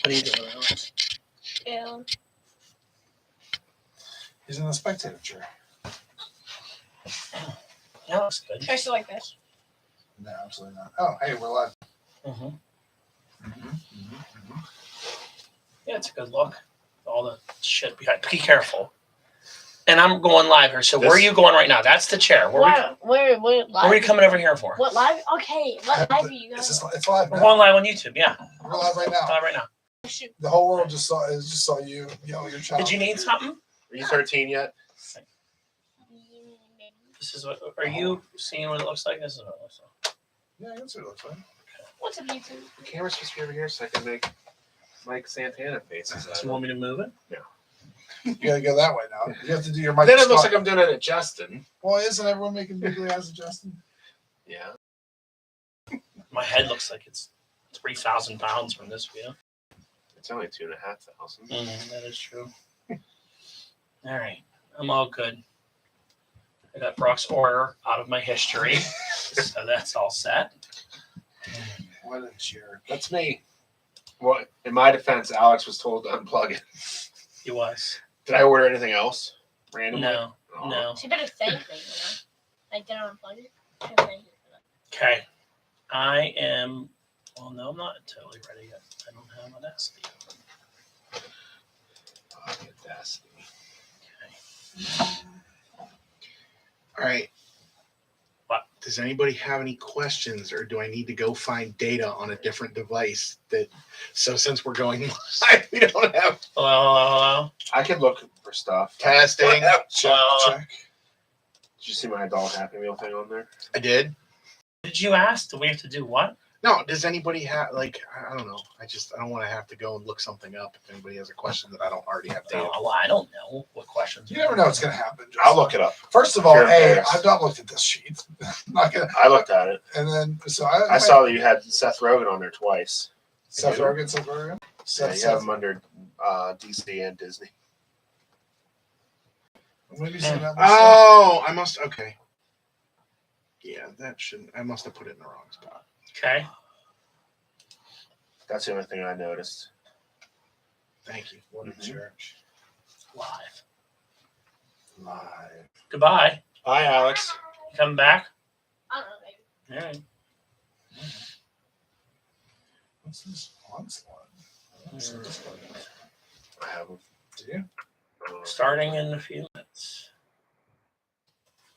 What are you doing, Alex? Yeah. He's in the spectator chair. That looks good. Try to like this. No, absolutely not. Oh, hey, we're live. Mm-hmm. Mm-hmm. Yeah, it's a good look. All the shit behind. Be careful. And I'm going live here. So where are you going right now? That's the chair. Where Where live? are we coming over here for? What live? Okay, what live are you guys? It's live. We're Now. going live on YouTube. Yeah, We're live right now. live right now. Shoot. The whole world just saw you yell your child. Did you need something? Are you 13 yet? This is what. Are you seeing what it looks like? This is what it looks like. Yeah, that's what it looks like. What's up, YouTube? The camera's supposed to be over here so I can make Mike Santana faces. Do you want me to move it? You gotta go that way now. You have to do your mic. Then it looks like I'm doing it at Justin. Well, isn't everyone making bigly eyes at Justin? Yeah. My head looks like it's 3,000 pounds from this view. It's only 2,500. That is true. All right, I'm all good. I got Brock's order out of my history, so that's all set. What a jerk. That's me. Well, in my defense, Alex was told to unplug it. He was. Did I order anything else randomly? No, Oh. no. She better thank me, Like, did I unplug it? She better thank you for that. Okay, I am. Well, no, I'm not totally ready yet. I don't have Audacity. Audacity. Okay. All right. What? Does anybody have any questions, or do I need to go find data on a different device? So since we're going live, we don't have Hello. I can look for stuff. testing. Check. Did you see my adult Happy Meal thing on there? I did. Did you ask? Do we have to do what? No, does anybody have I don't know. I don't want to have to go and look something up if anybody has a question that I don't already have data. Well, I don't know what questions. You never know what's gonna happen. Justin. I'll look it up. First of all, Here, hey, Paris. I've not looked at this sheet. I'm not gonna. I looked at it. And then so I saw that you had Seth Rogen on there twice. Seth You? Rogen. Seth Rogen. Yeah, Seth, you have him under DC and Disney. Maybe seen that. Oh, I must. Okay. Yeah, that shouldn't. I must have put it in the wrong spot. Okay. That's the only thing I noticed. Thank you. What a Mhm. jerk. Live. Live. Goodbye. Hi, Alex. You coming back? I don't know, maybe. All right. What's this onslaught? What's this one? I have him. Do you? Starting in a few minutes.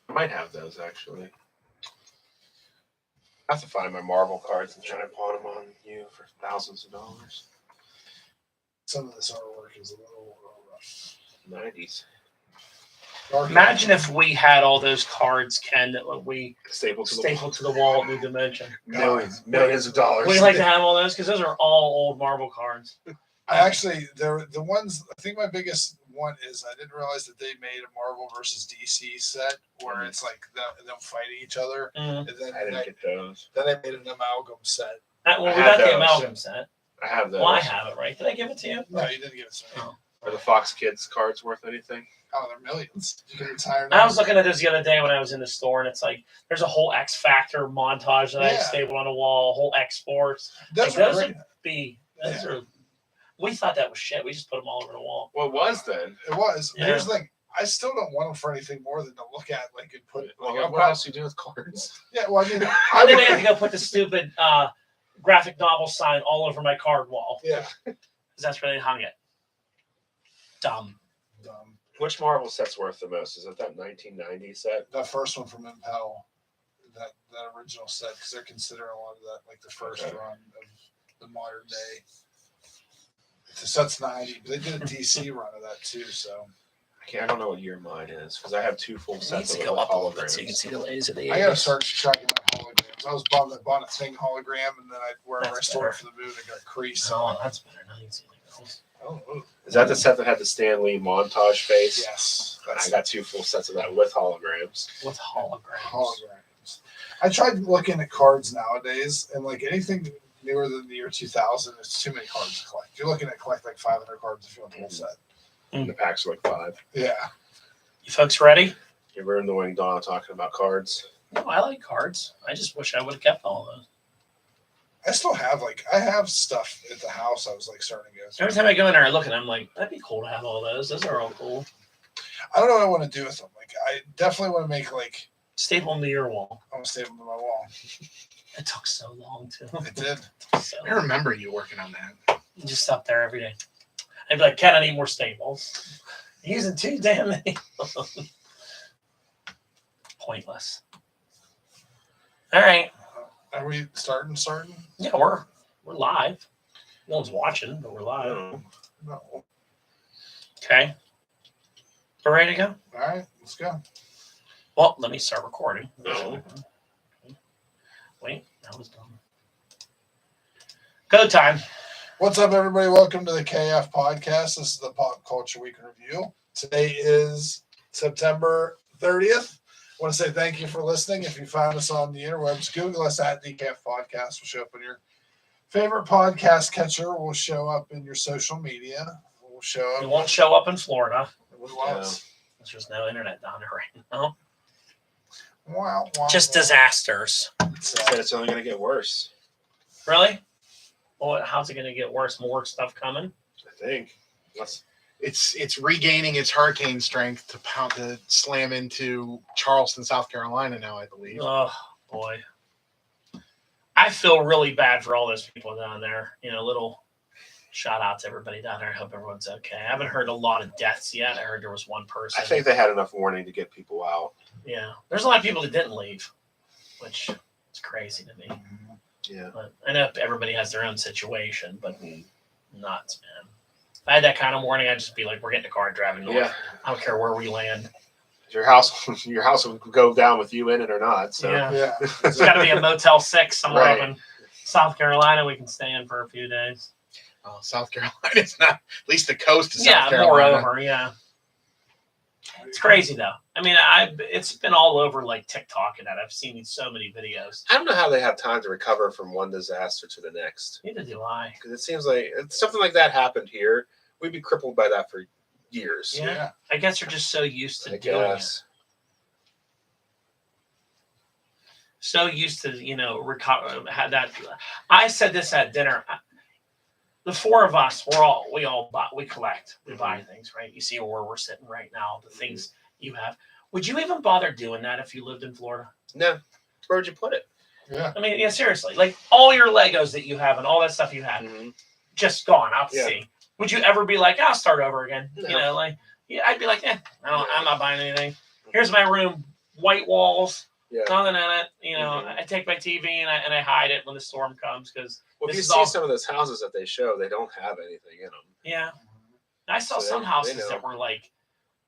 I might have those actually. I have to find my Marvel cards and try to pawn them on you for thousands of dollars. Some of this artwork is a little rough. 90s. Imagine if we had all those cards, Ken, that we Stapled to stapled to the wall at New Dimension. millions of dollars. We'd like to have all those because those are all old Marvel cards. I actually, the ones, I think my biggest one is I didn't realize that they made a Marvel versus DC set where it's like them fighting each other. Mm. And then, I didn't get those. then they made an amalgam set. Well, I we had got the those. amalgam set. I have those. Well, I have it, right? Did I give it to you? No, you didn't give it to me. Oh. Are the Fox Kids cards worth anything? Oh, they're millions. You can retire I now. was looking at this the other day when I was in the store, and it's like there's a whole X Factor montage that I Yeah. stapled on the wall, a whole X Sports. Those Like, are those great. Those are. We thought that was shit. We just put them all over the wall. Well, it was then. It was. Yeah. Here's the thing. I still don't want them for anything more than to look at, like, and put. Well, Like, what else do you do with cards? Yeah, well, I mean, And then I had to go put the stupid graphic novel sign all over my card wall yeah. because that's where they hung it. Dumb. Which Marvel set's worth the most? Is it that 1990 set? That first one from Impel, that original set, because they're considering a lot of that like the first Okay. run of the modern day. The set's 90, but they did a DC run of that too. So I don't know what year mine is because I have two full It sets needs of to it go with up a little bit holograms. so you can see the ladies of the I gotta 80s. start tracking my holograms. I was bummed. I bought a thing hologram, and then wherever That's I stored it better. for the moon, it got creased. Oh, that's better. Now you can see the girls. Oh, Is that the set that had the Stan Lee montage face? yes, I got two full sets of that with holograms. With holograms. holograms. I tried looking at cards nowadays, and like anything newer than the year 2000, it's too many cards to collect. You're looking at collect like 500 cards if you want the whole set. And the packs are like 5. Yeah. You folks ready? You ever in the wing Donna talking about cards? No, I like cards. I just wish I would have kept all those. I still have I have stuff at the house. I was like starting to go through. Every time I go in there, I look and I'm like, that'd be cool to have all those. Those are all cool. I don't know what I want to do with them. Like I definitely want to make Staple them to your wall. I want to save them to my wall. It took so long too. It did. So, I remember you working on that. just up there every day. I'd be like, Ken, I need more staples. I'm using too damn many. Pointless. All right. Are we starting? Yeah, we're live. No one's watching, but we're live. No. No. Okay. We're ready to go? All right, let's go. Well, let me start recording. No. Wait, that was done. Go time. What's up, everybody? Welcome to the KF podcast. This is the Pop Culture Week in Review. Today is September 30th. I want to say thank you for listening. If you found us on the interwebs, Google us at the KF podcast. We'll show up on your favorite podcast catcher. We'll show up in your social media. We'll show up. It won't show up in Florida. Wow. There's just no internet down there right now. Wow. Just disasters. Said it's only going to get worse. Really? Well, how's it going to get worse? More stuff coming? I think. Unless, It's regaining its hurricane strength to slam into Charleston, South Carolina now, I believe. Oh, boy. I feel really bad for all those people down there. You know, little shout out to everybody down there. I hope everyone's okay. I haven't heard a lot of deaths yet. I heard there was one person. I think they had enough warning to get people out. Yeah. There's a lot of people that didn't leave, which is crazy to me. Yeah. But I know everybody has their own situation, but nuts, man. If I had that kind of warning, I'd just be like, we're getting a car and driving north. Yeah. I don't care where we land. Your house will go down with you in it or not. So. Yeah. Yeah. It's got to be a Motel 6 somewhere Right. up in South Carolina we can stay in for a few days. South Carolina is not, at least the coast of Yeah, South Carolina. moreover, yeah. It's crazy, though. I mean, it's been all over like TikTok and that. I've seen so many videos. I don't know how they have time to recover from one disaster to the next. Neither do I. Because it seems like if something like that happened here, we'd be crippled by that for years. Yeah. I guess they're just so used to I doing it. guess. So used to, you know, had that. I said this at dinner. The four of us, we collect, we buy things, right? You see where we're sitting right now, the things you have. Would you even bother doing that if you lived in Florida? No. Where would you put it? Yeah. I mean, yeah, seriously, like all your Legos that you have and all that stuff you had, just gone out to Yeah. sea. Would you ever be like, I'll start over again? No. You know, like, yeah, I'd be like, I'm not buying anything. Here's my room, white walls, Yeah. nothing in it. You know, Mhm. I take my TV and I hide it when the storm comes because, Well, if This you is see all- some of those houses that they show, they don't have anything in them. yeah. I saw So some they houses know. that were like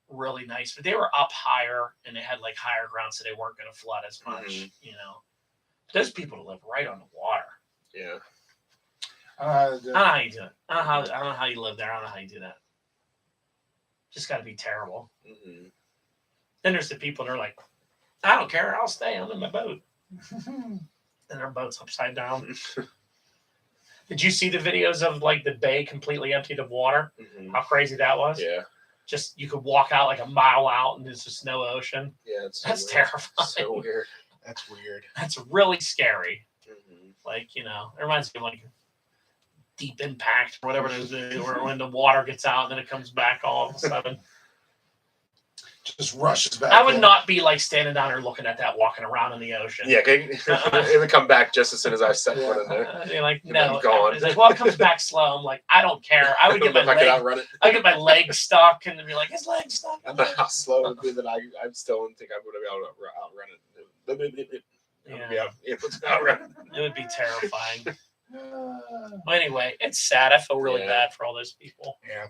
really nice, but they were up higher and they had like higher ground, so they weren't going to flood as much. Mhm. You know, those people live right on the water. Yeah. I don't know how to do I it. don't know how you do it. I don't know how you live there. I don't know how you do that. Just got to be terrible. Mm-hmm. Then there's the people that are like, I don't care. I'll stay. I'm in my boat. And their boat's upside down. Did you see the videos of like the bay completely emptied of water? Mm-hmm. How crazy that was? Yeah. Just you could walk out like a mile out and there's just no ocean. Yeah. It's so That's weird. terrifying. So weird. That's weird. That's really scary. Mm-hmm. Like, you know, it reminds me of like Deep Impact or whatever it is, where when the water gets out and then it comes back all of a sudden. Just rushes back. I would in. not be like standing down there looking at that, walking around in the ocean. Yeah. It would come back just as soon as I set foot in there. You're like, And then no. gone. It's like, well, it comes back slow. I'm like, I don't care. I would get my if I could leg. outrun it. I get my leg stuck and then be like, his leg stuck. I don't know how slow it would be that I still don't think I would have been able to outrun it. Yeah, It was outrun. it would be terrifying. Well, anyway, it's sad. I feel really Yeah. bad for all those people. Yeah.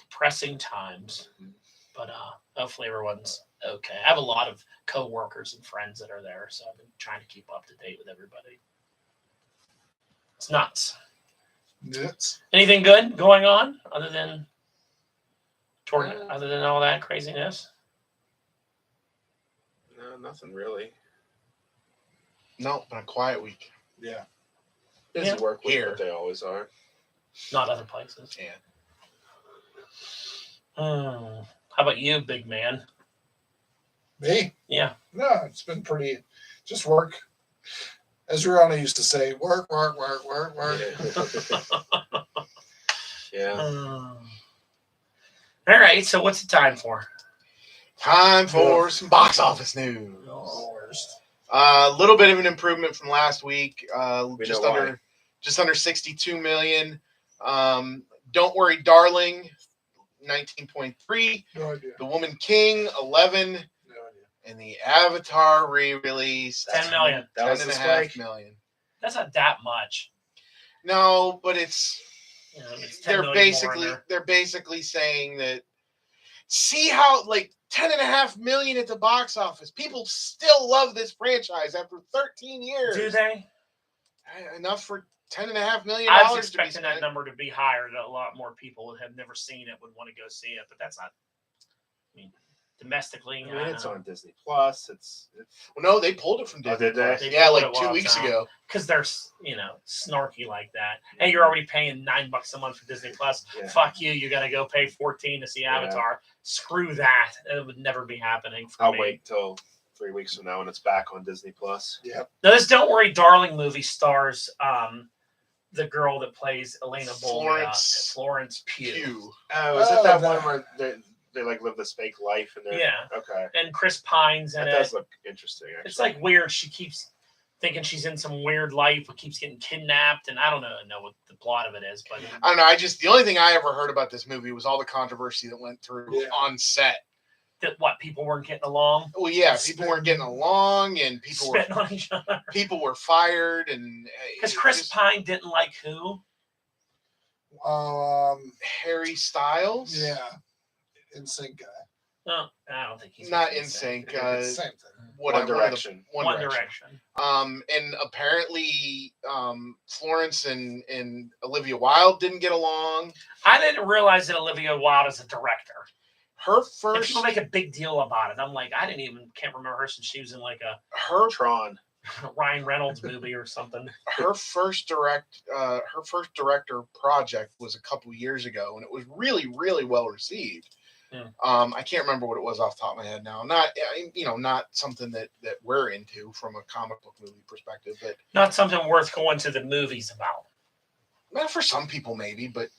Depressing times, but hopefully everyone's okay. I have a lot of coworkers and friends that are there, so I've been trying to keep up to date with everybody. It's nuts. Nuts. Anything good going on other than Uh, other than all that craziness? No, nothing really. No, but a quiet week. Yeah. Busy Yeah. work week, Here. but they always are. Not other places. Yeah. How about you, big man? Me? Yeah. No, it's been pretty. Just work. As Rihanna used to say, work, work, work, work, work. Yeah. All right, so what's the time for? Time for some box office news. A little bit of an improvement from last week. Just know why. under 62 million. Don't Worry, Darling, 19.3. No idea. The Woman King, 11. No idea. And the Avatar re-release, 10 million. That was the 10.5 spike. million. That's not that much. No, but it's You know, it's 10 they're million more in basically saying that see how like 10.5 million at the box office. People still love this franchise after 13 years. there. Do they? Enough for $10.5 million I was to be expecting that spent. number to be higher. That a lot more people that have never seen it would want to go see it, but that's not. I mean, domestically, I mean, it's on Disney Plus. It's Well, no, they pulled it from Oh, Disney. did they? Plus. They Yeah, pulled like it while 2 it's weeks out. ago. because they're snarky like that. Hey, you're already paying $9 a month for Disney Plus. Yeah. Fuck you. You got to go pay 14 to see Yeah. Avatar. Screw that. It would never be happening for I'll me. wait till 3 weeks from now when it's back on Disney Plus. Yeah. Now, this Don't Worry, Darling movie stars the girl that plays Elena Florence Pugh. Pugh. Oh, is Oh, it that that- one where they like live this fake life and they're Yeah. okay? And Chris Pine's in That it. does look interesting. Actually. It's like weird. She keeps thinking she's in some weird life, but keeps getting kidnapped. And I don't know what the plot of it is, but I don't know. The only thing I ever heard about this movie was all the controversy that went through Yeah. on set. that what people weren't getting along, Well, yeah, people weren't getting along, and spitting on each other. people were fired, and Because it Chris just- Pine didn't like who? Harry Styles, Yeah. NSYNC guy. No, I don't think he's not in in sync. It's the same thing. Whatever, One Direction. One Direction. And apparently, Florence and Olivia Wilde didn't get along. I didn't realize that Olivia Wilde is a director. Her And first, people make a big deal about it. I'm like, can't remember her since she was in like a her Tron. Ryan Reynolds movie or something. her first director project was a couple years ago, and it was really, really well received. Yeah. I can't remember what it was off the top of my head now. Not something that we're into from a comic book movie perspective, but Not something worth going to the movies about. not for some people maybe, but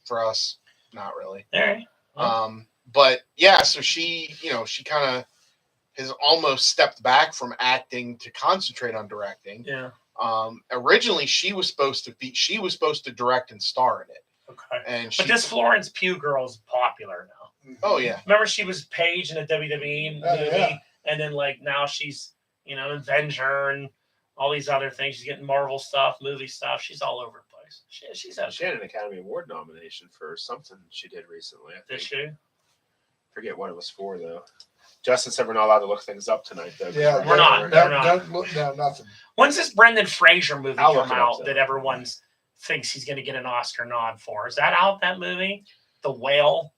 for us, not really. All right. But yeah, so she kind of has almost stepped back from acting to concentrate on directing. Yeah. Originally she was supposed to direct and star in it. Okay. And But this Florence Pugh girl is popular now. Oh yeah. Remember, she was Paige in a WWE movie, Oh, yeah. and then like now she's Avenger and all these other things. She's getting Marvel stuff, movie stuff. She's all over the place. She's out. She had an Academy Award nomination for something she did recently. I Did think. she? Forget what it was for though. Justin said we're not allowed to look things up tonight though. Yeah, We're not. Don't, They're not. don't look down nothing. When's this Brendan Fraser movie I'll look come it up, out though. that everyone thinks he's going to get an Oscar nod for? Is that out, that movie? The Whale?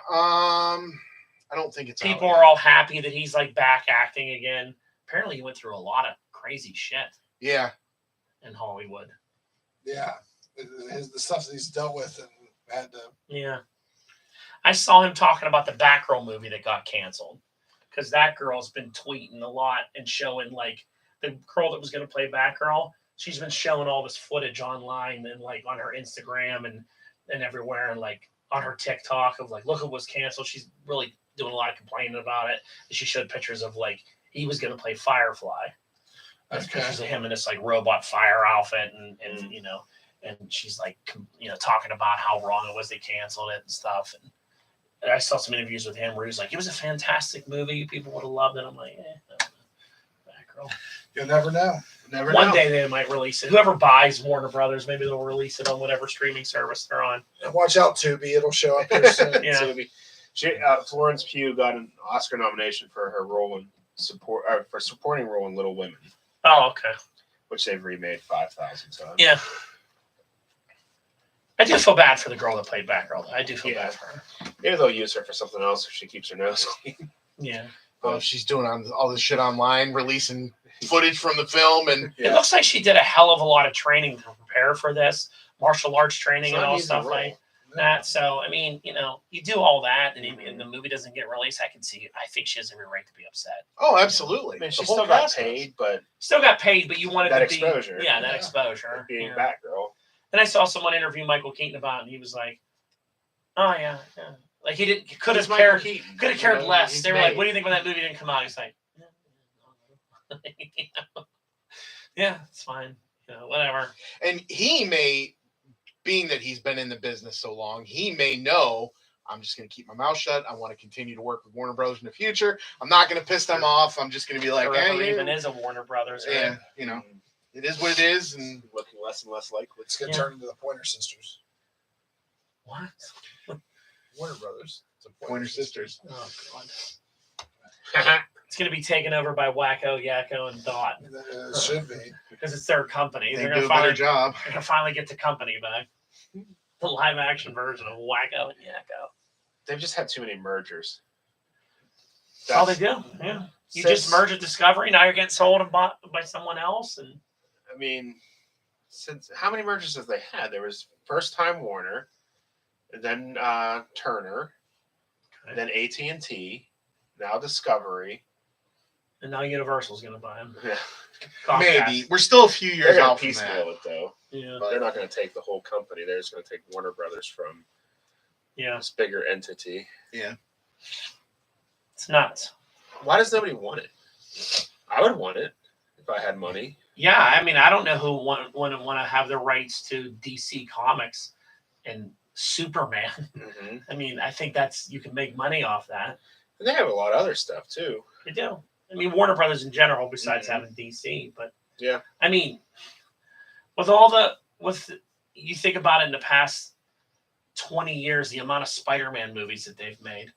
I don't think it's out People yet. are all happy that he's like back acting again. Apparently, he went through a lot of crazy shit Yeah. in Hollywood. Yeah. The stuff that he's dealt with and had to. Yeah. I saw him talking about the Batgirl movie that got canceled because that girl's been tweeting a lot and showing like the girl that was going to play Batgirl. She's been showing all this footage online and like on her Instagram and everywhere and like on her TikTok of like, look, it was canceled. She's really doing a lot of complaining about it. And she showed pictures of like he was going to play Firefly. There's Okay. pictures of him in this like robot fire outfit and and she's like talking about how wrong it was they canceled it and stuff. And I saw some interviews with him where he's like, it was a fantastic movie. People would have loved it. I'm like, Batgirl. You'll never know. Never One know. day they might release it. Whoever buys Warner Brothers, maybe they'll release it on whatever streaming service they're on. Watch out, Tubi. It'll show up here soon. Yeah. So Florence Pugh got an Oscar nomination for her role in supporting role in Little Women, Oh, okay. which they've remade 5,000 times. Yeah. I do feel bad for the girl that played Batgirl. I do feel Yeah. bad for her. Maybe they'll use her for something else if she keeps her nose clean. Yeah. Oh, she's doing all this shit online, releasing footage from the film, and It looks like she did a hell of a lot of training to prepare for this, martial arts training It's and not all an easy stuff role. like. that. So I mean, you do all that, and the movie doesn't get released. I think she has every right to be upset. Oh, absolutely. I mean, The she whole still got cast does. paid, but Still got paid, but you wanted That to exposure. be, that Yeah. exposure. being yeah. Batgirl. And I saw someone interview Michael Keaton about it, and he was like, "Oh yeah. Like he could have He's Michael cared, Keaton, could have you cared know, less." he's They were like, made. "What do you think when that movie didn't come out?" He's like, "Yeah, it's fine. Whatever." And he may, being that he's been in the business so long, he may know I'm just going to keep my mouth shut. I want to continue to work with Warner Bros. In the future. I'm not going to piss them off. I'm just going to be like, Forever hey, even is a Warner Brothers, right? yeah, it is what it is. And Looking less and less likely. It's gonna Yeah. turn into the Pointer Sisters. What? Warner Brothers. It's a Pointer Sisters. Oh god. It's gonna be taken over by Wacko, Yakko, and Dot It should be. because it's their company. they They're do gonna a better finally, job. they're gonna finally get the company back. The live action version of Wacko and Yakko. They've just had too many mergers. That's all they do. Yeah. You just Since- merge a Discovery, now you're getting sold and bought by someone else, and I mean, since how many mergers have they had? There was first time Warner, and then Turner, and then AT&T, now Discovery. and now Universal's gonna buy them. Yeah. Maybe. We're still a few They're years gonna out from that. piecemeal it though. Yeah. But They're not going to take the whole company. They're just going to take Warner Brothers from Yeah. this bigger entity. It's nuts. Why does nobody want it? I would want it if I had money. Yeah, I mean, I don't know who want to have the rights to DC Comics and Superman. Mm-hmm. I mean, I think you can make money off that. And they have a lot of other stuff too. They do. I mean, Warner Brothers in general, besides Mhm. having DC, but Yeah. I mean, you think about it in the past 20 years, the amount of Spider-Man movies that they've made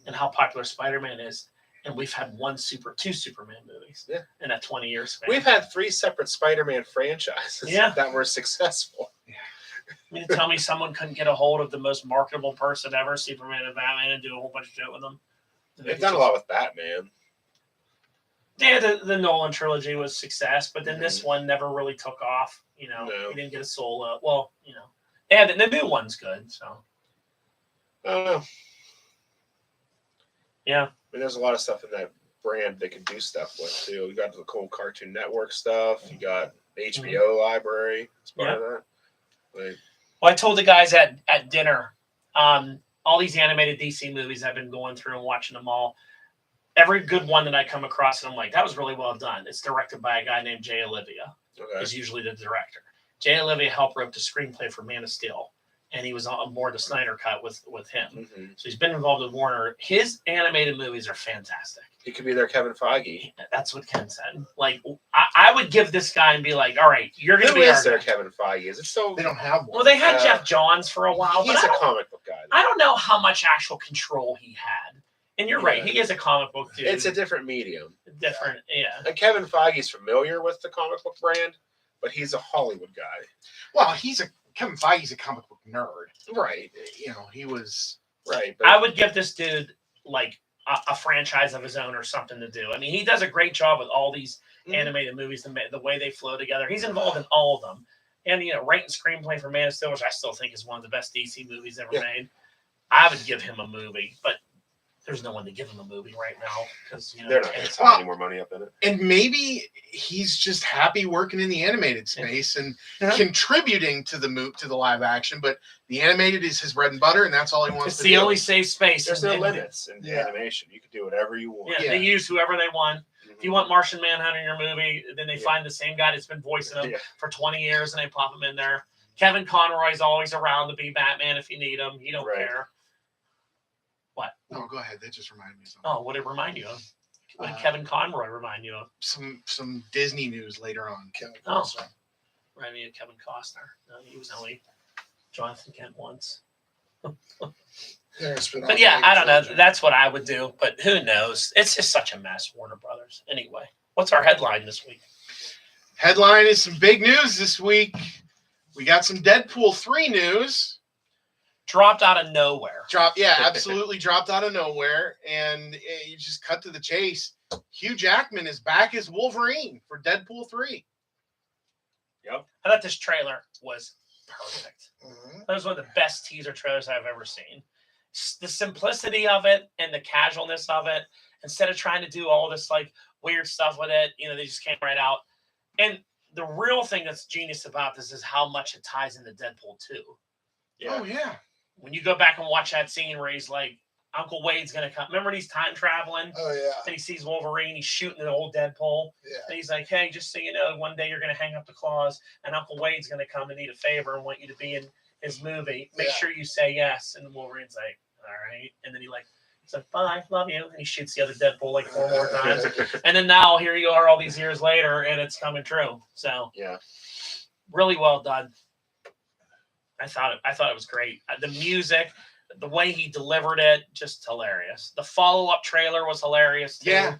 and how popular Spider-Man is, and we've had two Superman movies Yeah. in that 20 years span. We've had 3 separate Spider-Man franchises Yeah. that were successful. I mean, tell me someone couldn't get a hold of the most marketable person ever, Superman and Batman, and do a whole bunch of shit with them. They've done a lot with Batman. Yeah, the Nolan trilogy was a success, but then this one never really took off. No. He didn't get a solo. Well, and the new one's good. So I don't know. yeah, I mean, there's a lot of stuff in that brand they could do stuff with too. You got the cool Cartoon Network stuff. You got HBO library as part of that. Like, well, I told the guys at dinner, all these animated DC movies I've been going through and watching them all. Every good one that I come across, and I'm like, that was really well done. It's directed by a guy named Jay Olivia. okay. Is usually the director. Jay Olivia helped wrote the screenplay for Man of Steel, and he was on board the Snyder Cut with him. Mm-hmm. So he's been involved with Warner. His animated movies are fantastic. He could be their Kevin Feige. That's what Ken said. Like, I would give this guy and be like, all right, you're going to Who be is our their guy. Kevin Feige? Is it so? They don't have one. Well, they had Uh, Jeff Johns for a while, but He's I a don't, comic book guy. I don't know how much actual control he had. And you're right, Yeah. he is a comic book dude. It's a different medium. different, yeah. And Kevin Feige's familiar with the comic book brand, but he's a Hollywood guy. Well, Kevin Feige's a comic book nerd. Right. He was. Right. But I would give this dude like a franchise of his own or something to do. I mean, he does a great job with all these Mhm. animated movies, the way they flow together. He's involved in all of them. And, writing screenplay for Man of Steel, which I still think is one of the best DC movies ever Yeah. made. I would give him a movie, but there's no one to give him a movie right now because, they're not going to it's- put any more money up in it. And maybe he's just happy working in the animated space and Yeah. contributing to the live action. But the animated is his bread and butter, and that's all he wants it's to the do. only safe space. There's And- no and- limits in Yeah. animation. You can do whatever you want. Yeah, Yeah. they use whoever they want. If you want Martian Manhunter in your movie, then they Yeah. find the same guy that's been voicing him Yeah. for 20 years and they pop him in there. Kevin Conroy's always around to be Batman if you need him. He don't Right. care. No, go ahead. That just reminded me of something. Oh, what did it remind you of? What did Uh, Kevin Conroy remind you of? Some Disney news later on. Kevin Oh. Costner. Remind me of Kevin Costner. No, he was only Jonathan Kent once. They're gonna spin off But yeah, Blake I don't know. Trilogy. That's what I would do. But who knows? It's just such a mess, Warner Brothers. Anyway, what's our headline this week? Headline is some big news this week. We got some Deadpool 3 news. Dropped out of nowhere. Absolutely dropped out of nowhere. And you just cut to the chase. Hugh Jackman is back as Wolverine for Deadpool 3. I thought this trailer was perfect. Mhm. That was one of the best teaser trailers I've ever seen. The simplicity of it and the casualness of it, instead of trying to do all this like weird stuff with it, they just came right out. And the real thing that's genius about this is how much it ties into Deadpool 2. Yeah. Oh yeah. When you go back and watch that scene where he's like, Uncle Wade's gonna come. Remember when he's time traveling Oh yeah, and he sees Wolverine, he's shooting the old Deadpool, yeah. and he's like, "Hey, just so you know, one day you're gonna hang up the claws, and Uncle Wade's gonna come and need a favor and want you to be in his movie. Make Yeah. sure you say yes." And Wolverine's like, "All right," and then he's like, "Bye, love you," and he shoots the other Deadpool like 4 more times. And then now here you are, all these years later, and it's coming true. So Yeah. really well done. I thought it was great. The music, the way he delivered it, just hilarious. The follow-up trailer was hilarious too. Yeah.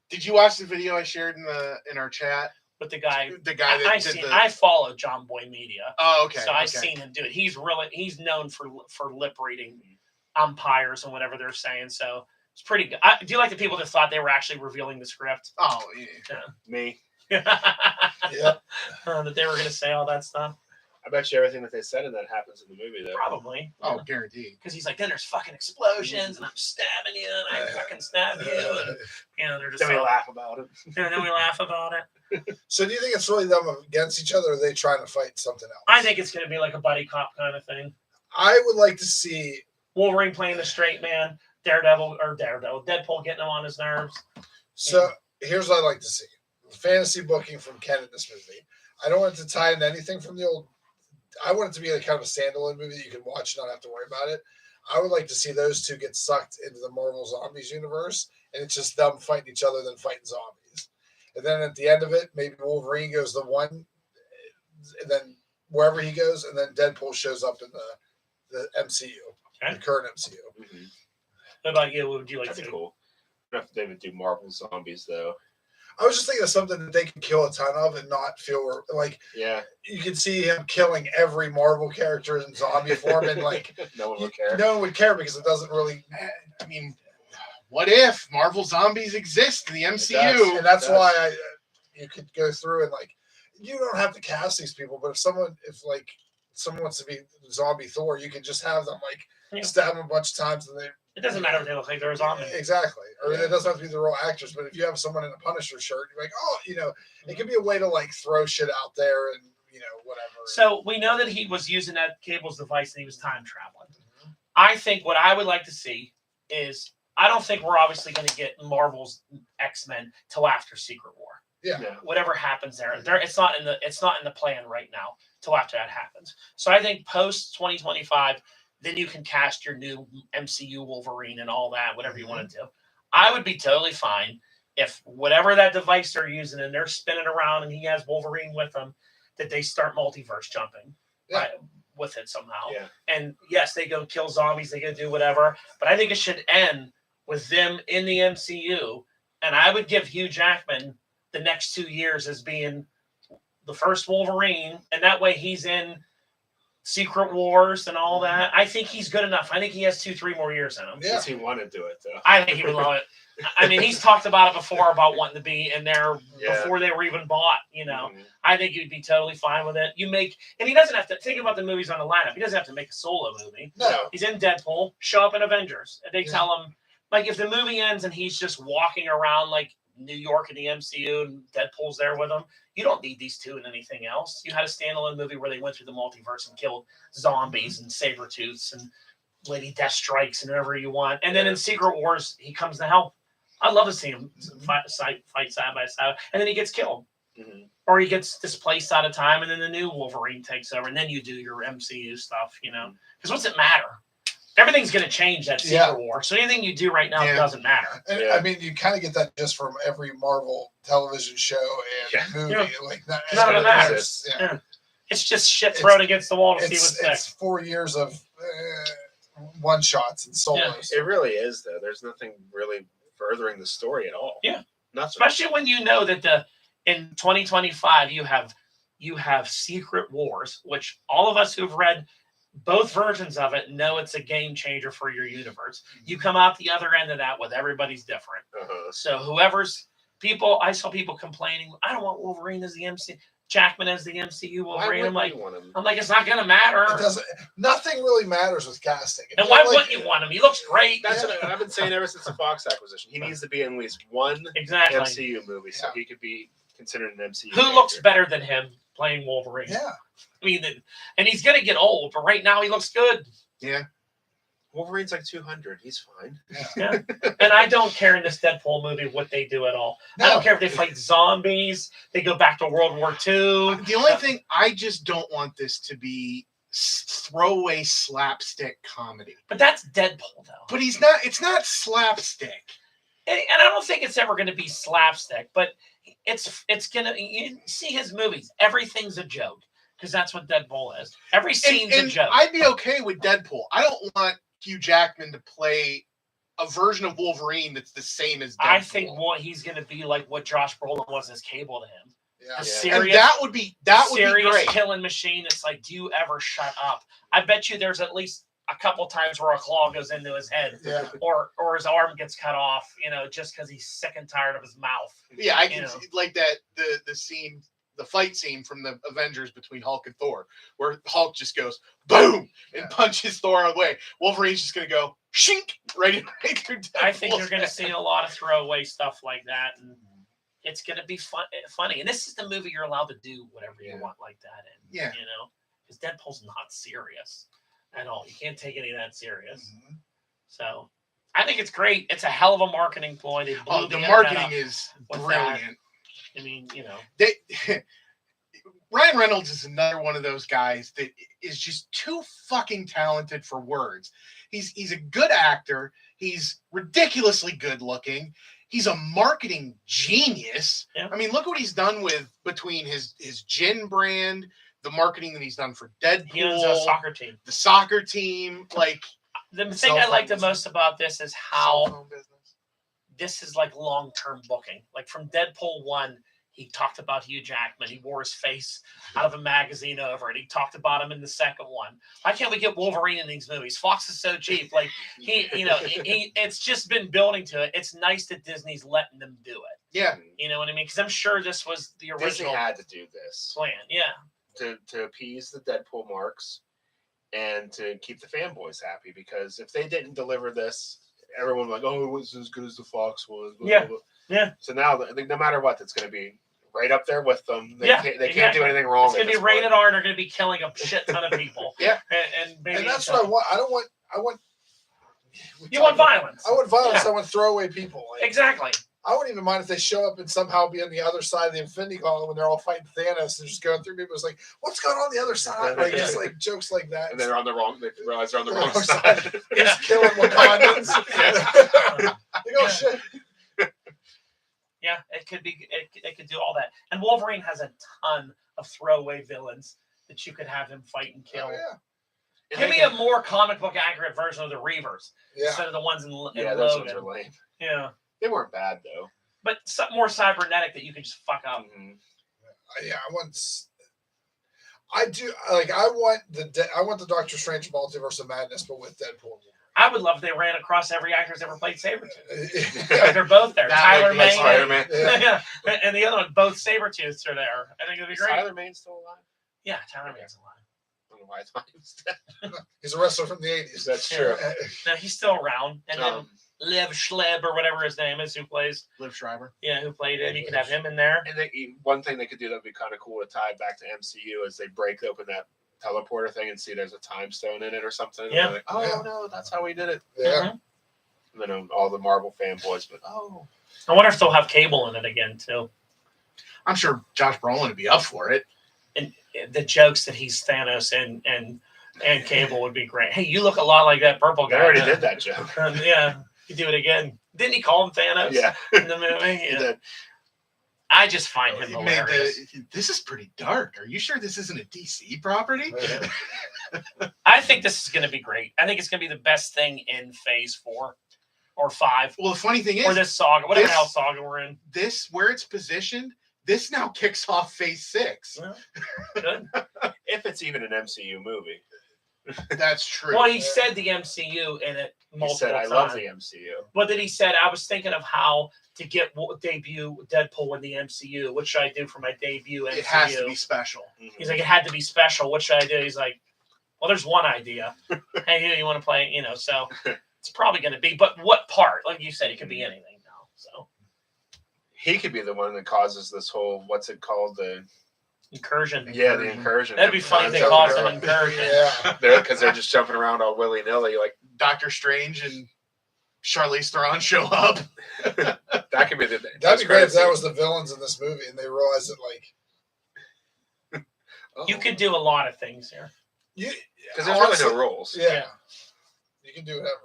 Did you watch the video I shared in our chat? With the guy, The guy that did the. I follow John Boy Media, Oh, okay. so I've okay. seen him do it. He's known for lip reading umpires and whatever they're saying. So it's pretty good. Do you like the people that thought they were actually revealing the script? Oh yeah. Me. Yep. That they were going to say all that stuff. I bet you everything that they said in that happens in the movie, though. Probably. Oh, guaranteed. Because he's like, then there's fucking explosions, and I'm stabbing you, and I fucking stab you, and they're just Then we all- laugh about it. and then we laugh about it. So do you think it's really them against each other, or are they trying to fight something else? I think it's going to be like a buddy cop kind of thing. I would like to see. Wolverine playing the straight man, Deadpool getting him on his nerves. So here's what I'd like to see: fantasy booking from Ken in this movie. I don't want it to tie into anything from the old. I want it to be like kind of a standalone movie that you can watch and not have to worry about it. I would like to see those two get sucked into the Marvel Zombies universe, and it's just them fighting each other than fighting zombies. And then at the end of it, maybe Wolverine goes the one, and then wherever he goes, and then Deadpool shows up in the MCU, Okay. the current MCU. Mm-hmm. What about you? What would you like That'd to be do? cool. I don't know if they would do Marvel Zombies, though. I was just thinking of something that they can kill a ton of and not feel like Yeah. you can see him killing every Marvel character in zombie form, and like no one would care. no one would care because it doesn't really. I mean, what if Marvel Zombies exist in the MCU? And that's That's- why you could go through and like you don't have to cast these people, but if someone wants to be zombie Thor, you could just have them like Yeah. stab them a bunch of times and they It doesn't matter if they look like they're a zombie. exactly. Or Yeah. it doesn't have to be the real actors, but if you have someone in a Punisher shirt, you're like, oh, it could be a way to like throw shit out there and whatever. So we know that he was using that Cable's device and he was time traveling. I think what I would like to see is I don't think we're obviously going to get Marvel's X-Men till after Secret War. Yeah. Yeah. Whatever happens there, it's not in the plan right now till after that happens. So I think post 2025, then you can cast your new MCU Wolverine and all that, whatever you want to do. I would be totally fine if whatever that device they're using and they're spinning around and he has Wolverine with them, that they start multiverse jumping Yeah. with it somehow. Yeah. And yes, they go kill zombies, they go do whatever, but I think it should end with them in the MCU. And I would give Hugh Jackman the next 2 years as being the first Wolverine, and that way he's in Secret Wars and all that. I think he's good enough. I think he has 2-3 more years in him. Yeah. Does he want to do it, though? I think he would love it. I mean, he's talked about it before about wanting to be in there Yeah. before they were even bought. Mhm. I think he'd be totally fine with it. And he doesn't have to think about the movies on the lineup. He doesn't have to make a solo movie. No. He's in Deadpool, show up in Avengers. And they Yeah. tell him, like, if the movie ends and he's just walking around like New York in the MCU and Deadpool's there with him, you don't need these two in anything else. You had a standalone movie where they went through the multiverse and killed zombies and Sabretooths and Lady Deathstrikes and whatever you want. And then in Secret Wars, he comes to help. I'd love to see him fight side by side. And then he gets killed. Mhm. Or he gets displaced out of time, and then the new Wolverine takes over, and then you do your MCU stuff, Because what's it matter? Everything's going to change that Secret Yeah. War. So anything you do right now Yeah. doesn't matter. And, Yeah. I mean, you kind of get that just from every Marvel television show and Yeah. movie. Yeah. Like None of it matters. matters. Yeah. Yeah. It's just shit thrown against the wall to see It's what's 4 years of one shots and solos. It really is, though. There's nothing really furthering the story at all. Yeah. Nothing. Especially when you know that in 2025 you have Secret Wars, which all of us who've read both versions of it know it's a game changer for your universe. You come out the other end of that with everybody's different. Uh-huh. So I saw people complaining, I don't want Wolverine as the MC. Jackman as the MCU Why Wolverine. wouldn't you want him? I'm like, it's not gonna matter. It doesn't. Nothing really matters with casting. If And you why have, like- wouldn't you want him? He looks great. That's what I've been saying ever since the Fox acquisition. He needs to be in at least one Exactly. MCU movie so he could be considered an MCU. Who looks character. better than him playing Wolverine? Yeah. I mean, and he's gonna get old, but right now he looks good. Yeah. Wolverine's like 200. He's fine. And I don't care in this Deadpool movie what they do at all. I No. don't care if they fight zombies, they go back to World War II. The only thing I just don't want this to be throwaway slapstick comedy. But that's Deadpool, though. But he's not. It's not slapstick. And I don't think it's ever going to be slapstick, but it's gonna. You see his movies, everything's a joke because that's what Deadpool is. Every scene's a joke. I'd be okay with Deadpool. I don't want Hugh Jackman to play a version of Wolverine that's the same as Deadpool. I think he's going to be like what Josh Brolin was as Cable to him. Yeah. A and serious, that would be serious great. killing machine. It's like, do you ever shut up? I bet you there's at least a couple times where a claw goes into his head, Yeah. or his arm gets cut off. Just because he's sick and tired of his mouth. Yeah, I you can know. see, like that the scene, the fight scene from the Avengers between Hulk and Thor, where Hulk just goes boom and punches Thor away. Wolverine's just gonna go shink right through. I think you're Deadpool's going to head. see a lot of throwaway stuff like that, and it's going to be funny. And this is the movie you're allowed to do whatever you Yeah. want like that in. Yeah. Because Deadpool's not serious at all. You can't take any of that serious. Mhm. So I think it's great. It's a hell of a marketing ploy. They blew Oh, the internet marketing up is with that. brilliant. I mean, They, Ryan Reynolds is another one of those guys that is just too fucking talented for words. He's a good actor. He's ridiculously good looking. He's a marketing genius. Yeah. I mean, look what he's done between his gin brand, the marketing that he's done for Deadpool, he owns a soccer team. the soccer team, like The thing Cell I like the phone most about this is cell how phone business. this is like long-term booking. Like from Deadpool 1, he talked about Hugh Jackman. He wore his face out of a magazine over it. He talked about him in the second one. Why can't we get Wolverine in these movies? Fox is so cheap. Like it's just been building to it. It's nice that Disney's letting them do it. Yeah, You know what I mean? Because I'm sure this was the Disney original had to do this plan. Yeah. to appease the Deadpool marks and to keep the fanboys happy, because if they didn't deliver this, everyone was like, oh, it was as good as the Fox was. Blah, Yeah. blah, blah. Yeah. So now, I think no matter what, it's going to be right up there with them. They Yeah, can't do exactly. anything wrong. It's going to be rated R, and they're going to be killing a shit ton of people. Yeah. And maybe And that's what I want. I want. You want violence. I want violence. Yeah. I want throwaway people. Like, Exactly. I wouldn't even mind if they show up and somehow be on the other side of the Infinity Gauntlet when they're all fighting Thanos and just going through people. It's like, what's going on the other side? Like just like jokes like that. And they're on the wrong. They realize they're on the They're wrong wrong side. Yeah. Just killing Wakandans. Yeah. They go, shit. Yeah, it could be. It could do all that. And Wolverine has a ton of throwaway villains that you could have him fight and kill. Oh, yeah. And Give they me can- a more comic book accurate version of the Reavers Yeah. instead of the ones in yeah, those Logan. ones are lame. Yeah, They weren't bad though. but something more cybernetic that you could just fuck up. Mhm. Yeah, I do like. I want the Doctor Strange Multiverse of Madness, but with Deadpool. I would love if they ran across every actor that's ever played Sabretooth. Yeah. They're both there. That Tyler would be Mane. like Spider-Man. Yeah. Yeah. And the other one, both Sabretooths are there. I think it'd be Is great. Tyler Mane still alive? Yeah, Tyler Mane's alive. I don't know why I thought he was dead. He's a wrestler from the 80s. That's Yeah. true. No, he's still around. And then Um, Liv Schleb or whatever his name is, who Liv Schreiber. who played him. You could have him in there. and one thing they could do that would be kind of cool to tie back to MCU is they break open that teleporter thing and see there's a time stone in it or something. And Yeah. they're like, oh Yeah. no, that's how we did it. Yeah. Mhm. And then all the Marvel fanboys, but oh, I wonder if they'll have Cable in it again too. I'm sure Josh Brolin would be up for it. And the jokes that he's Thanos and Cable would be great. Hey, you look a lot like that purple they guy. already did that joke. Yeah, you do it again. Didn't he call him Thanos? Yeah, In the movie. he Yeah. did. I just find him He made hilarious. this is pretty dark. Are you sure this isn't a DC property? I think this is going to be great. I think it's going to be the best thing in Phase 4 or 5 Well, the funny thing or is, this saga, whatever this- hell saga we're in. this where it's positioned, this now kicks off Phase 6. Good. If it's even an MCU movie, That's true. Well, he said the MCU in it He multiple said, "I times. love the MCU." But then he said, I was thinking of how to debut Deadpool in the MCU. What should I do for my debut MCU? It has to be special. He's like, it had to be special. What should I do? He's like, well, there's one idea. Hey, you want to play? So it's probably going to be. But what part? Like you said, it could be anything now. So He could be the one that causes this whole, what's it called? The incursion. the incursion. That'd be funny if they Every called time it an incursion. Yeah. because they're just jumping around all willy nilly. Like Doctor Strange and Charlize Theron show up. that could be the. That'd be great if that was the villains in this movie and they realized that, like, You could do a lot of things here. because there's really no rules. Yeah. You can do whatever.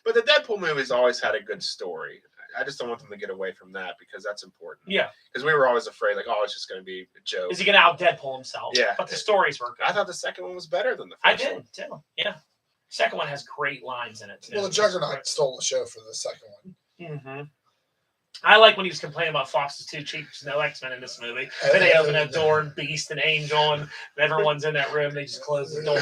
But the Deadpool movies always had a good story. I just don't want them to get away from that because that's important. Yeah. Because we were always afraid, like, oh, it's just going to be a joke. Is he going to out Deadpool himself? Yeah. But the stories were good. I thought the second one was better than the I first did one. too. Yeah. Second one has great lines in it too. Well, the Juggernaut stole the show for the second one. Mm-hmm. I like when he was complaining about Fox's too cheap. There's no X-Men in this movie. Then they open that door and Beast and Angel and everyone's in that room. They just close the door.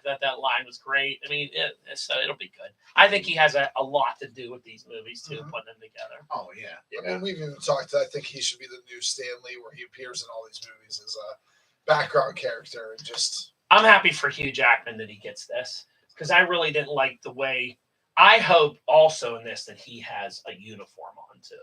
that line was great. I mean, so it'll be good. I think he has a lot to do with these movies too, Mhm. putting them together. Oh yeah. I mean, we've even talked. I think he should be the new Stan Lee, where he appears in all these movies as a background character and just. I'm happy for Hugh Jackman that he gets this because I really didn't like the way. I hope also in this that he has a uniform on too.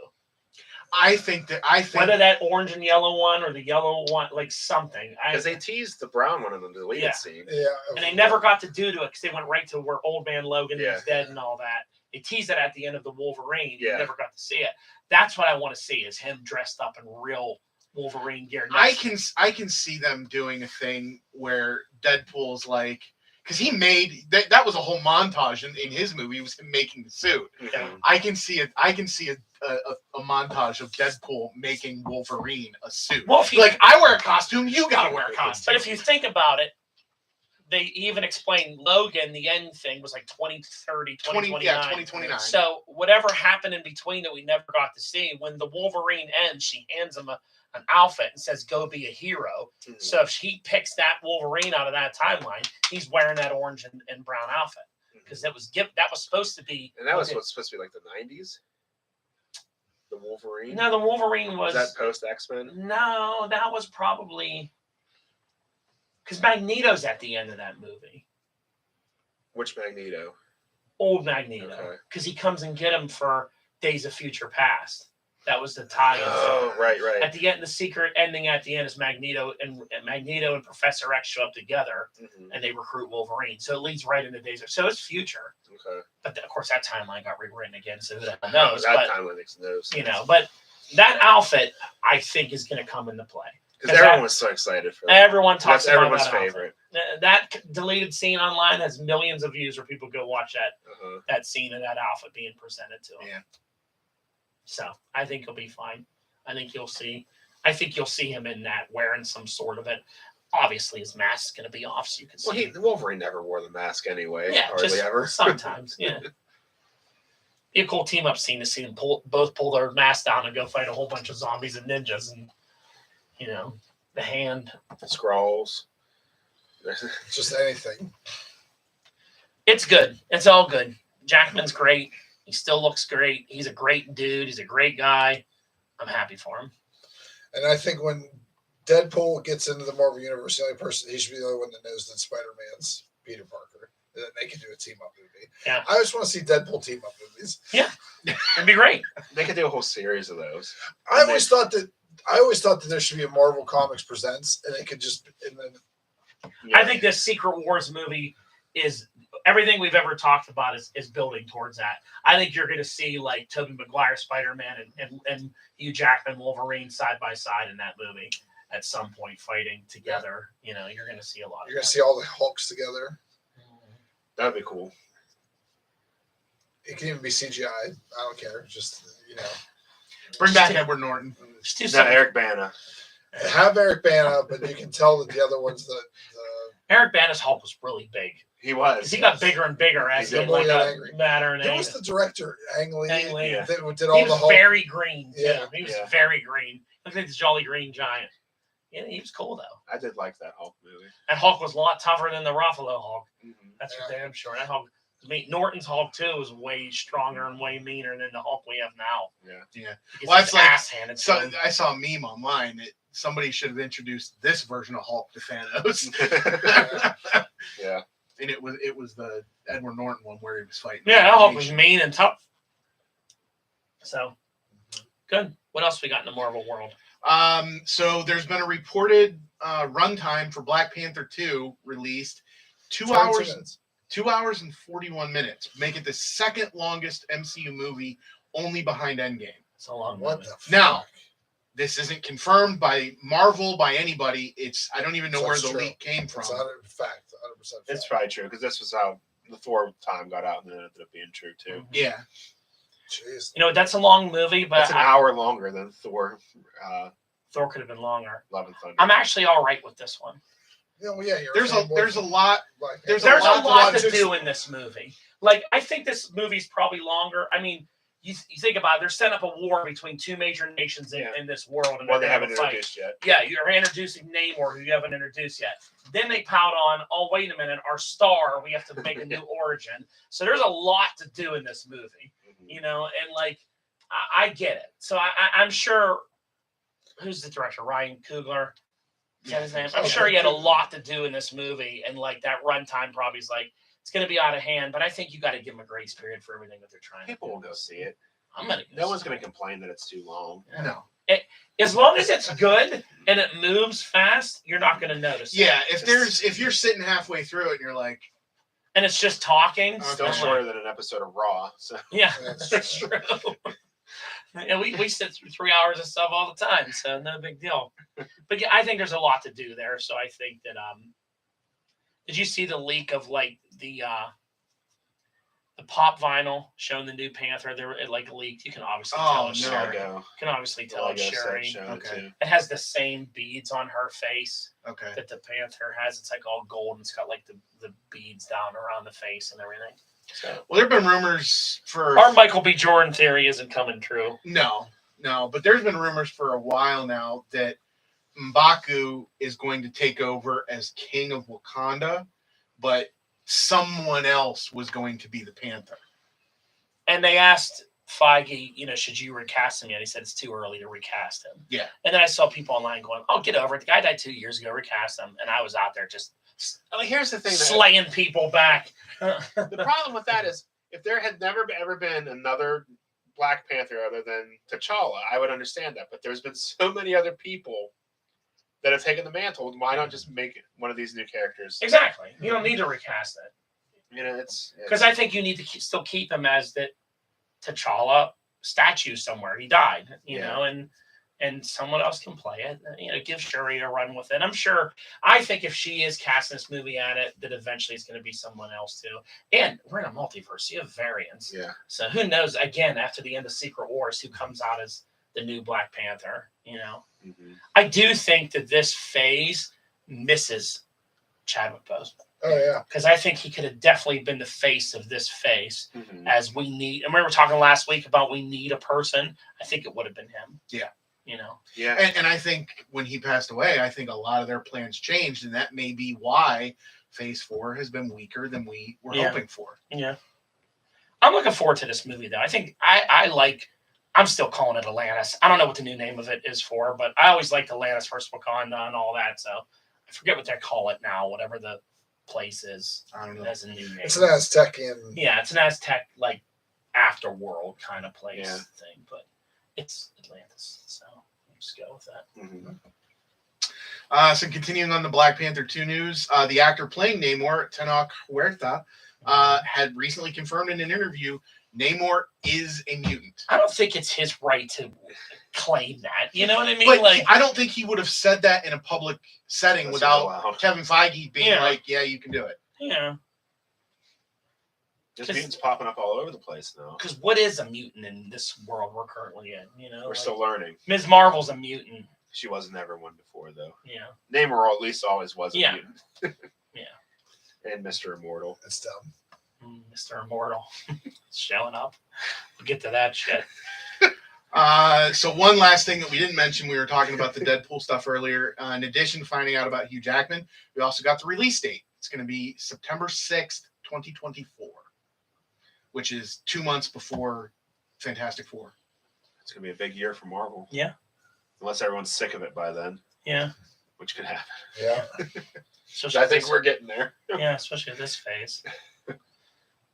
I think Whether that orange and yellow one or the yellow one, like something. Because they teased the brown one in the deleted Yeah. scene. Yeah. And they never got to do it because they went right to where Old Man Logan Yeah. is dead and all that. They teased it at the end of the Wolverine. You Yeah. never got to see it. That's what I want to see is him dressed up in real Wolverine gear. I can see them doing a thing where Deadpool's like, because he made that was a whole montage in his movie. It was him making the suit. Mhm. I can see a montage of Deadpool making Wolverine a suit. Well, if you, Like, I wear a costume, you gotta wear a costume. but if you think about it, they even explained Logan, the end thing was like 2030, 2029. 2029. So whatever happened in between that we never got to see, when the Wolverine ends, she hands him an outfit and says, go be a hero. Mhm. So if he picks that Wolverine out of that timeline, he's wearing that orange and brown outfit. Because that was supposed to be. And that was what's supposed to be like the 90s? The Wolverine? No, the Wolverine was. Was that post X-Men? No, that was probably. Because Magneto's at the end of that movie. Which Magneto? Old Magneto. Okay. Because he comes and get him for Days of Future Past. That was the tie-in. Oh, right. At the end, the secret ending at the end is Magneto and Professor X show up together Mhm. and they recruit Wolverine. So it leads right into Days of. So it's future, Okay. but of course that timeline got rewritten again. So who the hell knows? That But timeline makes no sense. but that outfit I think is going to come into play. Because everyone was so excited for that. Everyone talks That's about everyone's that outfit. favorite. That deleted scene online has millions of views where people go watch Uh-huh. that scene of that outfit being presented to them. Yeah. So I think he'll be fine. I think you'll see him in that wearing some sort of it. Obviously, his mask's going to be off, so you can see. Well, Wolverine never wore the mask anyway. Yeah, hardly just ever. sometimes. Yeah. Be a cool team up scene to see them both pull their masks down and go fight a whole bunch of zombies and ninjas, and the hand. Scrolls. Just anything. It's good. It's all good. Jackman's great. He still looks great. He's a great dude. He's a great guy. I'm happy for him. And I think when Deadpool gets into the Marvel Universe, the only person he should be the only one that knows that Spider-Man's Peter Parker. And then they can do a team up movie. Yeah. I just want to see Deadpool team up movies. It'd be great. They could do a whole series of those. I always thought that there should be a Marvel Comics Presents, and it could just and then I think this Secret Wars movie is everything we've ever talked about is building towards that. I think you're going to see like Tobey Maguire Spider-Man and Hugh Jackman Wolverine side by side in that movie at some point fighting together. You're going to see a lot. you're gonna see all the Hulks together. That would be cool. It can even be CGI. I don't care. Just Bring back Edward Norton. Just do Not something. Eric Bana. have Eric Bana, but you can tell that the other one's the Eric Bana's Hulk was really big. He was. 'Cause he got bigger and bigger as He he did. like Got got angry. madder and Who angry. was the director? Ang Lee. Ang Lee. That did He all the was Hulk. very green. Yeah. He was Yeah. very green. Looked like the Jolly Green Giant. Yeah, he was cool though. I did like that Hulk movie. And Hulk was a lot tougher than the Ruffalo Hulk. Mm-hmm. That's for Yeah. damn sure. That Hulk, I mean, Norton's Hulk too was way stronger and way meaner than the Hulk we have now. Yeah. Yeah. He gets Well, his that's like- ass handed to So him. I saw a meme online that somebody should have introduced this version of Hulk to Thanos, Yeah. and it was the Edward Norton one where he was fighting. Yeah, that Hulk was Nation. mean and tough. So good. What else we got in the Marvel world? So there's been a reported runtime for Black Panther 2 released 2 22 hours, minutes. 2 hours and 41 minutes, make it the second longest MCU movie, only behind Endgame. It's a long What movie. the fuck? Now, this isn't confirmed by Marvel, by anybody. It's I don't even know So where it's the true. leak came from. It's 100% fact. 100% fact. It's probably true because this was how the Thor time got out, and then it ended up being true too. Yeah, Jeez. You know, that's a long movie, but That's an hour longer than Thor, Thor could have been longer. Love and Thunder. I'm actually all right with this one. Yeah, well, yeah, you're there's a fanboy lot. Black there's Panther. There's a lot to watch. do in this movie. Like, I think this movie's probably longer. I mean, you think about it, they're setting up a war between two major nations Yeah. in this world. And Well, they they're gonna haven't have a fight. introduced yet. Yeah, you're introducing Namor, who you haven't introduced yet. Then they pout on, oh, wait a minute, our star, we have to make a new origin. So there's a lot to do in this movie, Mhm. you know, and like, I get it. So I'm sure, who's the director? Ryan Coogler? Is that his name? I'm sure he had a lot to do in this movie, and like that runtime probably is like, it's going to be out of hand, but I think you got to give them a grace period for everything that they're trying People to will do. go see it. I'm gonna go No one's see going to complain that it's too long. it. No. As long as it's good and it moves fast, you're not going to notice it. Yeah, if you're sitting halfway through it and you're like, And it's just talking. Okay. Still I'm shorter like, than an episode of Raw. So yeah, That's that's true. And we sit through 3 hours of stuff all the time, so no big deal. But yeah, I think there's a lot to do there. So I think that did you see the leak of like the pop vinyl showing the new Panther? There it like leaked. You can obviously tell Oh, it's no. Shuri. Lego, You can obviously tell it's Lego set Shuri. showing it Okay. too. It has the same beads on her face okay, that the Panther has. It's like all gold and it's got like the beads down around the face and everything. So well, there've been rumors for Our Michael B. Jordan theory isn't coming true. no, but there's been rumors for a while now that M'Baku is going to take over as King of Wakanda, but someone else was going to be the Panther. And they asked Feige, you know, should you recast him yet? He said it's too early to recast him. Yeah. And then I saw people online going, oh, get over it. The guy died 2 years ago, recast him. And I was out there just I mean, here's the thing. That, slaying people back. the problem with that is if there had never ever been another Black Panther other than T'Challa, I would understand that. But there's been so many other people that have taken the mantle. Why not just make one of these new characters? Exactly. You don't need to recast it. You know, it's Because I think you need to still keep him as the T'Challa statue somewhere. He died, you Yeah. know, and someone else can play it. You know, give Shuri a run with it. I'm sure. I think if she is casting this movie at it, that eventually it's going to be someone else too. And we're in a multiverse. You have variants. yeah. So who knows? Again, after the end of Secret Wars, who comes out as the new Black Panther? You know, Mhm. I do think that this phase misses Chadwick Boseman Oh yeah. because I think he could have definitely been the face of this phase. Mhm. As we need, and we were talking last week about we need a person. I think it would have been him. Yeah. You know, Yeah. And I think when he passed away, I think a lot of their plans changed, and that may be why Phase 4 has been weaker than we were Yeah. hoping for. yeah. I'm looking forward to this movie though. I think I like. I'm still calling it Atlantis. I don't know what the new name of it is for, but I always liked Atlantis versus Wakanda and all that. So I forget what they call it now. Whatever the place is, I don't it know. has a new name. It's an Aztecian. Yeah, it's an Aztec like afterworld kind of place Yeah. thing, but it's Atlantis. So let's go with that. Mhm. So continuing on the Black Panther 2 news, the actor playing Namor, Tenoch Huerta, had recently confirmed in an interview Namor is a mutant. I don't think it's his right to claim that. You know what I mean? But like, I don't think he would have said that in a public setting That's without allowed. Kevin Feige being Yeah. like, yeah, you can do it. yeah, There's 'Cause- mutants popping up all over the place now. because what is a mutant in this world we're currently in? You know, We're like, still learning. Ms. Marvel's a mutant. She wasn't ever one before, though. Yeah, Namor at least always was a Yeah. mutant. Yeah. And Mr. Immortal. It's dumb. Mr. Immortal showing up. We'll get to that shit. So one last thing that we didn't mention, we were talking about the Deadpool stuff earlier. In addition to finding out about Hugh Jackman, we also got the release date. It's going to be September 6th, 2024, which is 2 months before Fantastic Four. It's gonna be a big year for Marvel. Yeah. Unless everyone's sick of it by then, Yeah. which could happen. Yeah. Especially I think this- we're getting there. yeah, especially at this phase.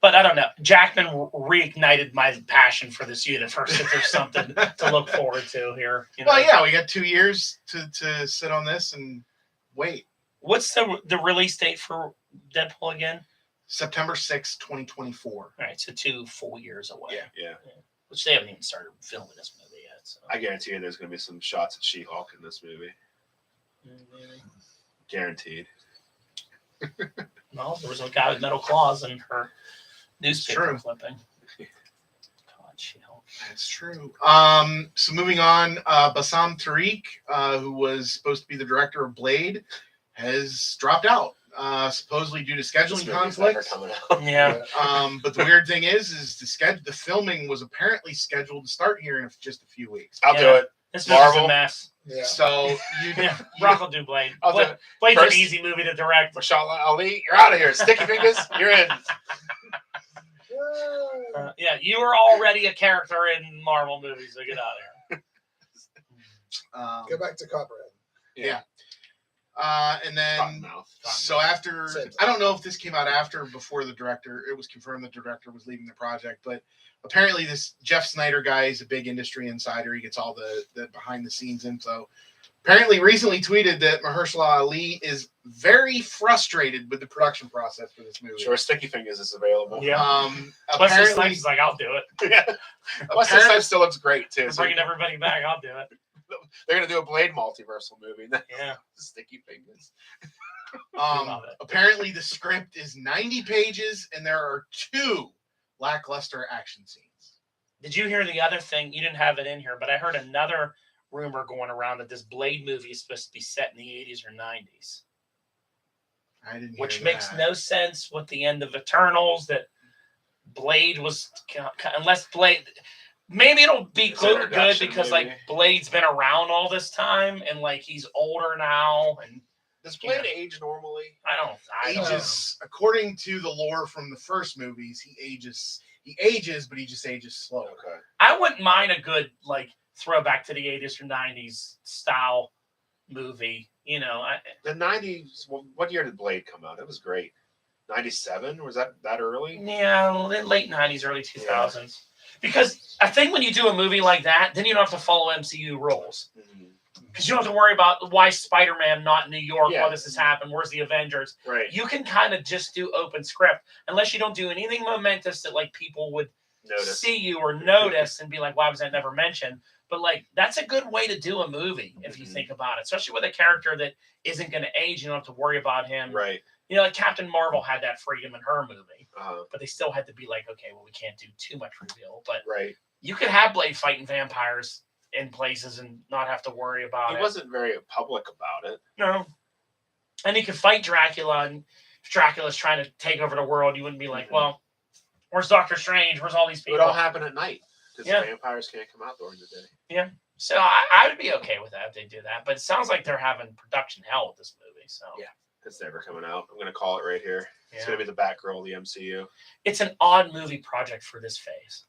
But I don't know. Jackman reignited my passion for this universe. If there's something to look forward to here, you know. Well, yeah, we got 2 years to sit on this and wait. What's the release date for Deadpool again? September 6th, 2024. All right, so 2 full years away. Yeah. Yeah. Which they haven't even started filming this movie yet. So. I guarantee you, there's gonna be some shots of She-Hulk in this movie. Maybe. Guaranteed. Well, there was a guy with metal claws in her newspaper true. clipping. God, She-Hulk. That's true. So moving on, Bassam Tariq, who was supposed to be the director of Blade, has dropped out, supposedly due to This scheduling movie's never conflicts. coming out. Yeah. But the weird thing is the filming was apparently scheduled to start here in just a few weeks. I'll do Yeah. it. This movie's Marvel. a mess. Yeah. So Yeah. Rock will do Blade. I'll do it. Blade's an First- easy movie to direct. Mashallah Ali, you're out of here. Sticky fingers, you're in. Yeah, you were already a character in Marvel movies, so get out of here. Go back to Copperhead. Yeah. And then Cottonmouth. so after, Same. I don't know if this came out after or before the director. It was confirmed the director was leaving the project, but apparently this Jeff Snyder guy is a big industry insider. He gets all the behind the scenes info. Apparently recently tweeted that Mahershala Ali is very frustrated with the production process for this movie. Sure, Sticky Fingers is available. Yeah. Wesley Apparently, Snipes is like, I'll do it. Yeah. Wesley Snipes still looks great too. They're So bringing everybody back. I'll do it. they're gonna do a Blade multiversal movie. Yeah. Sticky Fingers. Love it. apparently the script is 90 pages and there are 2 lackluster action scenes. Did you hear the other thing? You didn't have it in here, but I heard another rumor going around that this Blade movie is supposed to be set in the 80s or 90s, I didn't hear which makes that. no sense with the end of Eternals. That Blade was, unless Blade, maybe it'll be His good introduction, because maybe. like Blade's been around all this time and like he's older now, and Does Blade age normally? I don't know. Ages, according to the lore from the first movies, he ages, but he just ages slower. Okay. I wouldn't mind a good like throwback to the 80s or 90s style movie. You know, The 90s. What year did Blade come out? It was great. 97? Was that early? yeah, late 90s, early 2000s. Because I think when you do a movie like that, then you don't have to follow MCU rules. Because you don't have to worry about why Spider-Man not in New York, Yeah. why this has happened, where's the Avengers. Right. You can kind of just do open script unless you don't do anything momentous that like people would Notice. see you or notice and be like, why was that never mentioned? But like that's a good way to do a movie if you Mhm. think about it, especially with a character that isn't going to age. You don't have to worry about him. Right. You know, like Captain Marvel had that freedom in her movie, Uh, but they still had to be like, okay, well, we can't do too much reveal. But right. you could have Blade fighting vampires in places and not have to worry about He it. wasn't very public about it. No. And he could fight Dracula, and if Dracula's trying to take over the world, you wouldn't be like, Mhm. well, where's Doctor Strange? Where's all these It people? would all happen at night because Yeah. vampires can't come out during the day. So I would be okay with that if they do that. But it sounds like they're having production hell with this movie. So Yeah. It's never coming out. I'm gonna call it right here. It's yeah. gonna be the Batgirl of the MCU. It's an odd movie project for this phase.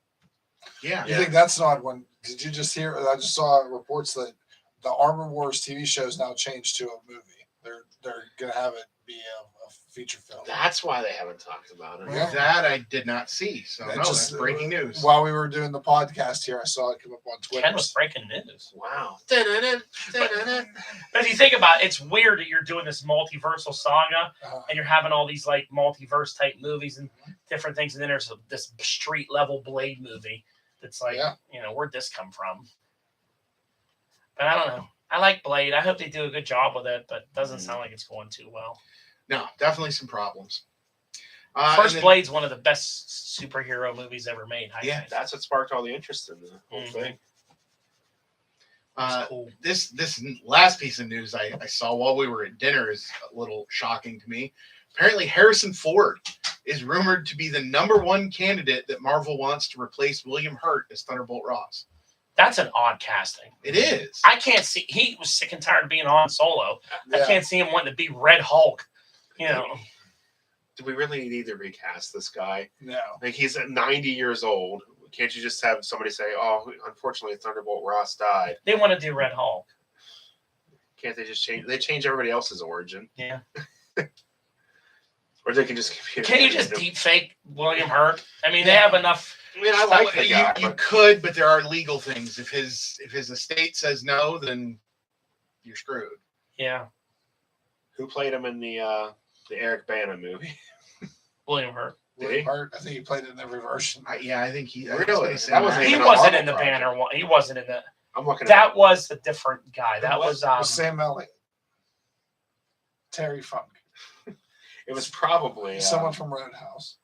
Yeah. You think that's an odd one? Did you just hear? I just saw reports that the Armor Wars TV show is now changed to a movie. They're gonna have it be a feature film. That's why they haven't talked about it. Yeah. That I did not see. So That no, just- that's breaking news. While we were doing the podcast here, I saw it come up on Twitter. Ken was breaking news. Wow. Dun-dun-dun, dun-dun-dun. But if you think about it, it's weird that you're doing this multiversal saga Uh, and you're having all these like multiverse type movies and different things, and then there's this street level Blade movie that's like, Yeah. you know, where'd this come from? But I don't know. I like Blade. I hope they do a good job with it, but it doesn't sound like it's going too well. No, definitely some problems. First and then- Blade's one of the best superhero movies ever made. I Yeah, think. That's what sparked all the interest in the whole Mhm. thing. It's cool. This last piece of news I saw while we were at dinner is a little shocking to me. Apparently, Harrison Ford is rumored to be the #1 candidate that Marvel wants to replace William Hurt as Thunderbolt Ross. That's an odd casting. It is. I can't see. He was sick and tired of being on Solo. I Yeah. can't see him wanting to be Red Hulk. You know. Do we really need to recast this guy? No. Like he's at 90 years old. Can't you just have somebody say, "Oh, unfortunately, Thunderbolt Ross died"? They want to do Red Hulk. Can't they just change? They change everybody else's origin, Yeah. or they can just. Can you just deep fake William Hurt? I mean, they Yeah. have enough. I mean, I like the guy. you but could, but there are legal things. If his estate says no, then you're screwed. Yeah. who played him in the Eric Bana movie? William Hurt. William Hurt. I think he played it in every version. I think he. Really? That That wasn't He even a wasn't Marvel in the project. Banner one. He wasn't in the. I'm looking. That was a different guy. That was Sam Elliott. Terry Funk. It was probably Someone from Roadhouse.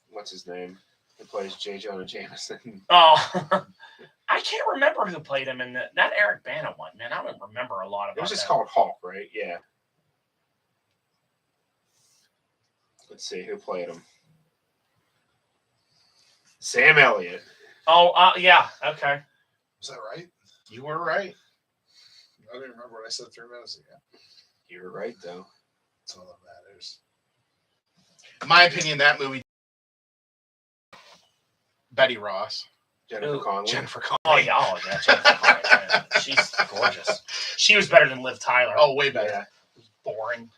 what's his name? Who plays J. Jonah Jameson? Oh, I can't remember who played him in that Eric Bana one. Man, I don't remember a lot about It was just that. called Hulk, right? Yeah. Let's see who played him. Sam Elliott. Oh, yeah. Okay. Is that right? You were right. I don't even remember what I said 3 minutes ago. You were right, though. That's all that matters. In my opinion, that movie. Betty Ross, Jennifer Who? Connelly. Jennifer Oh Connelly. yeah. Oh yeah. Jennifer Connelly, man. She's gorgeous. She was better than Liv Tyler. Oh, way better. Yeah. Boring.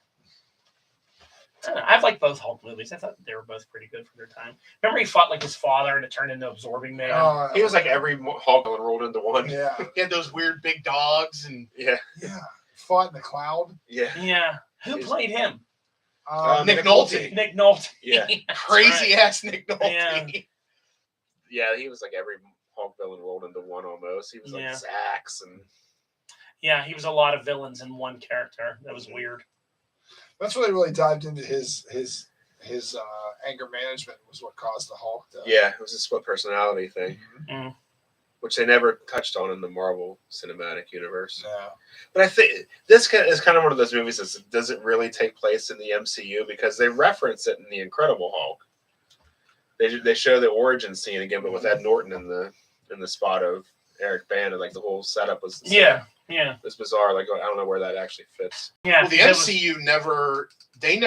I don't know, I've liked both Hulk movies. I thought they were both pretty good for their time. Remember he fought like his father and it turned into Absorbing Man? Oh, He was like every Hulk villain rolled into one. yeah, He had those weird big dogs and Yeah. yeah. Fought in the cloud. Yeah. Yeah. Who He's- played him? Nick Nick Nolte. Nick Nolte. Yeah. That's crazy right. ass Nick Nolte. Yeah. Yeah, he was like every Hulk villain rolled into one almost. He was like Yeah. Zax and Yeah, he was a lot of villains in one character. That was weird. That's when they really dived into his anger management was what caused the Hulk. yeah, it was a split personality thing, Mm. which they never touched on in the Marvel Cinematic Universe. No. But I think this is kind of one of those movies that doesn't really take place in the MCU because they reference it in the Incredible Hulk. They show the origin scene again, but with Ed Norton in the spot of Eric Bana. Like the whole setup was the same. Yeah. It's bizarre. Like I don't know where that actually fits. Yeah. Well, the it was- MCU never did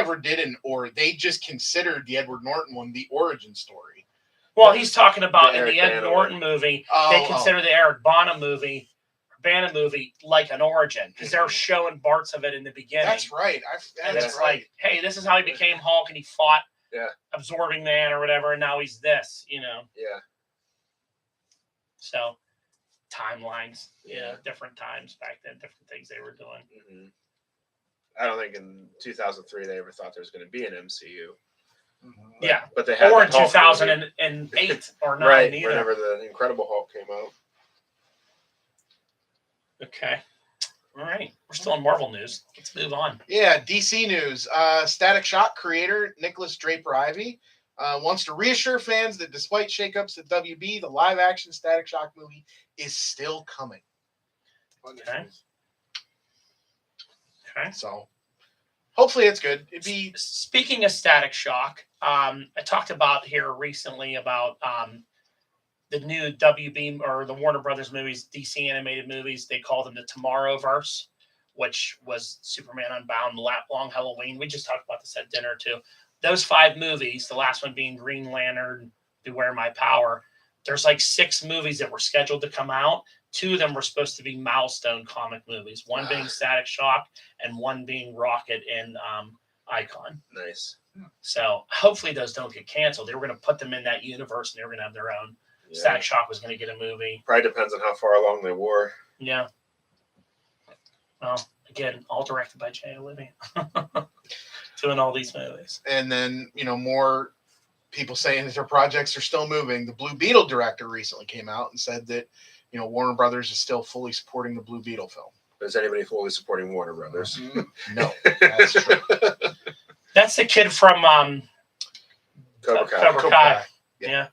they just considered the Edward Norton one the origin story. well, he's talking about The in the Eric Ed Bana Norton movie, Oh, they consider the Eric Bana movie like an origin because they're showing parts of it in the beginning. That's right. And That's it's right. like, hey, this is how he became Hulk and he fought Yeah. Absorbing Man or whatever, and now he's this, Yeah. So timelines, Yeah. different times back then, different things they were doing. hmm I don't think in 2003 they ever thought there was going to be an MCU. But, Yeah. but they had Or in the Hulk movie. 2008 or 9 right either. whenever the Incredible Hulk came out. Okay. All right. We're still in Marvel news. Let's move on. Yeah, DC news. Static Shock creator Nicholas Draper Ivey wants to reassure fans that despite shakeups at WB, the live-action Static Shock movie is still coming. Okay. Okay. So hopefully it's good. It'd be Speaking of Static Shock, I talked about here recently about the new WB or the Warner Brothers movies, DC animated movies. They call them the Tomorrowverse, which was Superman Unbound, Long Halloween. We just talked about this at dinner too. Those 5 movies, the last one being Green Lantern, Beware My Power. There's like 6 movies that were scheduled to come out. 2 of them were supposed to be milestone comic movies. One being Static Shock and one being Rocket and Icon. Nice. So hopefully those don't get canceled. They were going to put them in that universe and they were going to have their own. Yeah. Static Shock was going to get a movie. Probably depends on how far along they were. Yeah. Well, again, all directed by Jay Olivia. Doing all these movies. and then more people saying that their projects are still moving. The Blue Beetle director recently came out and said that Warner Brothers is still fully supporting the Blue Beetle film. Is anybody fully supporting Warner Brothers? No, that's true. That's the kid from Cobra Kai. Cobra Kai. Yeah. Yeah.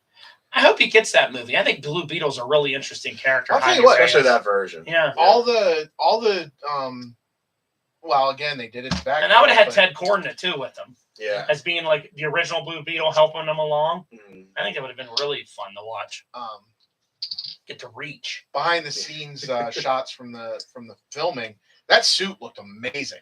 I hope he gets that movie. I think Blue Beetle's a really interesting character. I'll tell you Jaime what, Reyes. Especially that version. Yeah. All the well, again, they did it back. And I would have had but- Ted Coordinate too with them Yeah. as being like the original Blue Beetle helping them along. Mhm. I think it would have been really fun to watch. get to reach. behind the scenes shots from the filming. That suit looked amazing.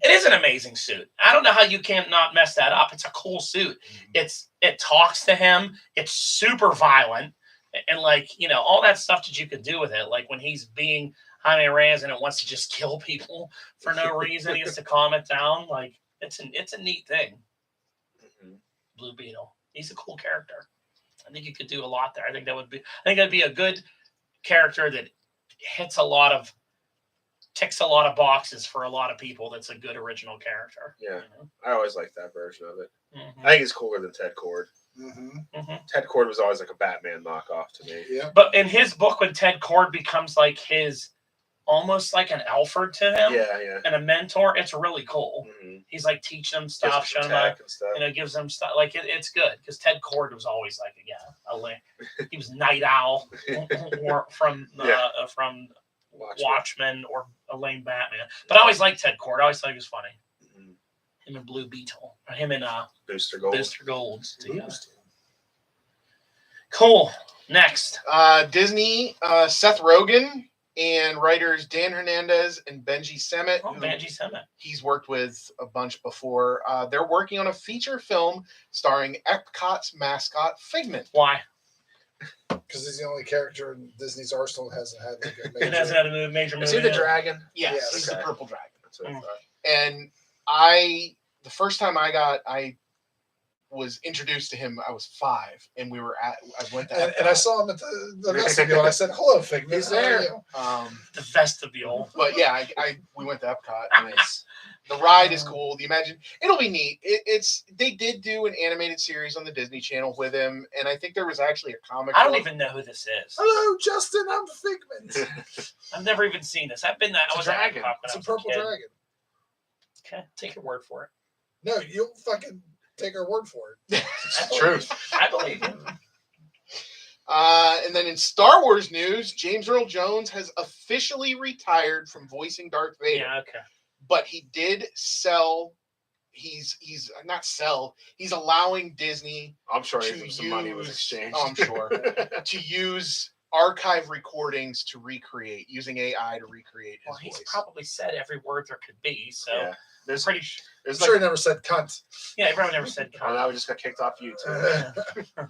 It is an amazing suit. I don't know how you can't not mess that up. It's a cool suit. It talks to him. It's super violent, and like all that stuff that you could do with it. Like when he's being Jaime Reyes and it wants to just kill people for no reason, he has to calm it down. Like it's a neat thing. Mhm. Blue Beetle. He's a cool character. I think you could do a lot there. I think that'd be a good character that ticks a lot of boxes for a lot of people. That's a good original character. Yeah. I always liked that version of it. Mhm. I think he's cooler than Ted Kord. Mm-hmm. Ted Kord was always like a Batman knockoff to me. Yeah. But in his book, when Ted Kord becomes like almost like an Alfred to him Yeah. and a mentor, it's really cool. Mm-hmm. He's like teaching him stuff, showing him and stuff. gives them stuff. Like it's good because Ted Kord was always like he was Night Owl or from Watchmen or a lame Batman. But I always liked Ted Kord. I always thought he was funny. Mhm. Him and Blue Beetle, or him and Booster Gold. Booster Golds together. Cool. Next. Disney, Seth Rogen and writers Dan Hernandez and Benji Sammet. Oh, who Benji Sammet. He's worked with a bunch before. They're working on a feature film starring Epcot's mascot Figment. Why? Because he's the only character in Disney's arsenal that hasn't had like a major. It hasn't had a major movie. Is he the yet. dragon? Yes, Yes. he's Okay. the purple dragon. That's what I Mm. thought. And the first time I was introduced to him, I was 5, and I went to and I Epcot. saw him at the vestibule, and I said, "Hello, Figment." He's How are there. you?" The vestibule. But yeah, we went to Epcot, and the ride is cool. It'll be neat. They did do an animated series on the Disney Channel with him, and I think there was actually a comic. I don't book. even know who this is. Hello, Justin. I'm Figment. I've never even seen this. I a was dragon. at Epcot when It's I a was purple kid. dragon. Okay, take your word for it. No, you don't fucking take our word for it. I Truth. I believe you. And then in Star Wars news, James Earl Jones has officially retired from voicing Darth Vader. Yeah, okay. But he did sell. He's not sell. He's allowing Disney I'm sure to some money was use- exchanged. Oh, I'm sure. to use archive recordings to recreate, using AI to recreate his Well, he's voice. probably said every word there could be. So Yeah. There's pretty. there's I'm sure like he never said cunt. Yeah, he probably never said. oh, now we just got kicked off YouTube.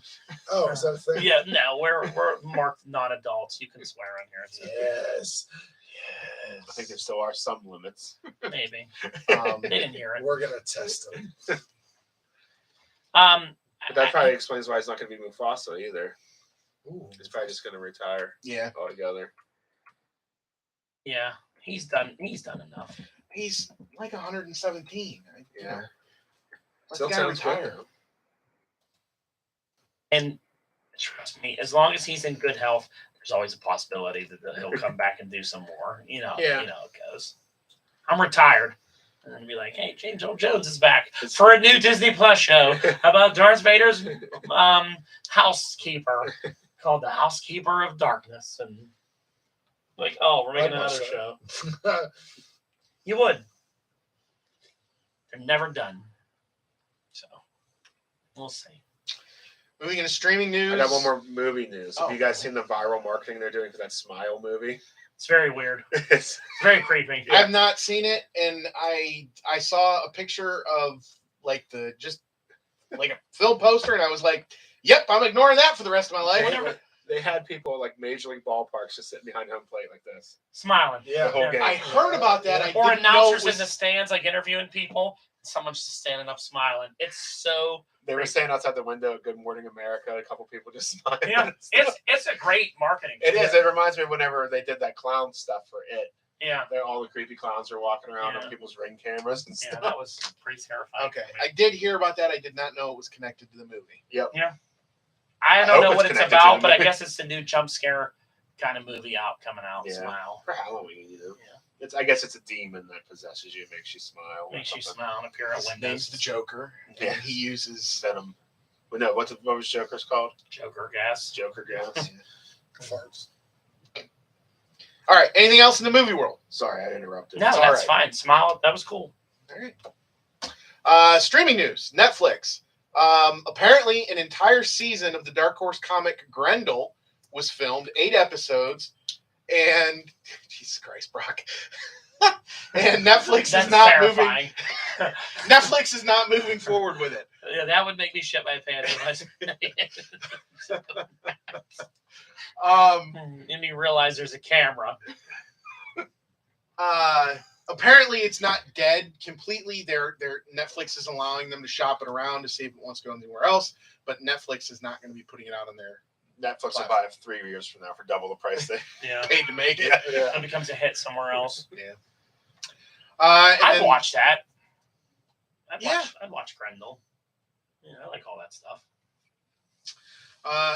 Oh, is that a thing? Yeah, no, we're marked not adults. You can swear on here. It's Yes. I think there still are some limits. maybe Um, they didn't hear it. We're gonna test him. But that probably explains why he's not going to be Mufasa either. Ooh. He's probably just going to retire yeah, altogether. yeah, he's done enough. he's like 117. Yeah. Let the Still guy sounds good, retire. though. And trust me, as long as he's in good health, there's always a possibility that he'll come back and do some more. Yeah. You know it goes. I'm retired. And then be like, hey, James Earl Jones is back It's- for a new Disney Plus show about Darth Vader's housekeeper called The Housekeeper of Darkness. And like, oh, we're making I'd watch another that. show. You would. They're never done. So we'll see. Moving into streaming news. I got one more movie news. Oh. Have you guys seen the viral marketing they're doing for that Smile movie? It's very weird. It's It's very creepy. I have not seen it, and I saw a picture of like like a film poster, and I was like, "Yep, I'm ignoring that for the rest of my life." they had people like Major League Ballparks just sitting behind home plate like this. Smiling. Yeah. The whole Yeah. game. I heard about that. I Or didn't know announcers it was, in the stands, like interviewing people. Someone's just standing up smiling. It's so They were standing outside the window, "Good Morning America." A couple people just smiling. yeah. It's a great marketing. It is. It reminds me of whenever they did that clown stuff for it. Yeah. All the creepy clowns are walking around Yeah. on people's Ring cameras and Yeah, stuff. that was pretty terrifying. okay. for me. I did hear about that. I did not know it was connected to the movie. I I don't hope know it's what it's connected to about, the but I movie. guess it's the new jump scare kind of movie coming out. Yeah. Smile. For Halloween, you know. Yeah. I guess it's a demon that possesses you, makes you smile. or Makes you something. smile and appear at His name's windows. the Joker, Yeah. and he uses. Venom. Well, no, what was Joker's called? Joker gas. Joker gas. Farts. All right. Anything else in the movie world? Sorry, I interrupted. No, It's that's all fine. Smile. That was cool. All right. Streaming news. Netflix. Apparently, an entire season of the Dark Horse comic Grendel was filmed, 8 episodes, and Jesus Christ, Brock. And Netflix That's is not moving. terrifying. Netflix is not moving forward with it. Yeah, that would make me shit my pants. And you realize there's a camera. Apparently it's not dead completely. Their Netflix is allowing them to shop it around to see if it wants to go anywhere else, but Netflix is not going to be putting it out on their Netflix will buy it 3 years from now for double the price they Yeah, paid to make it. it becomes a hit somewhere else. Yeah. I'd watch that. I'd watch Grendel. Yeah, I like all that stuff.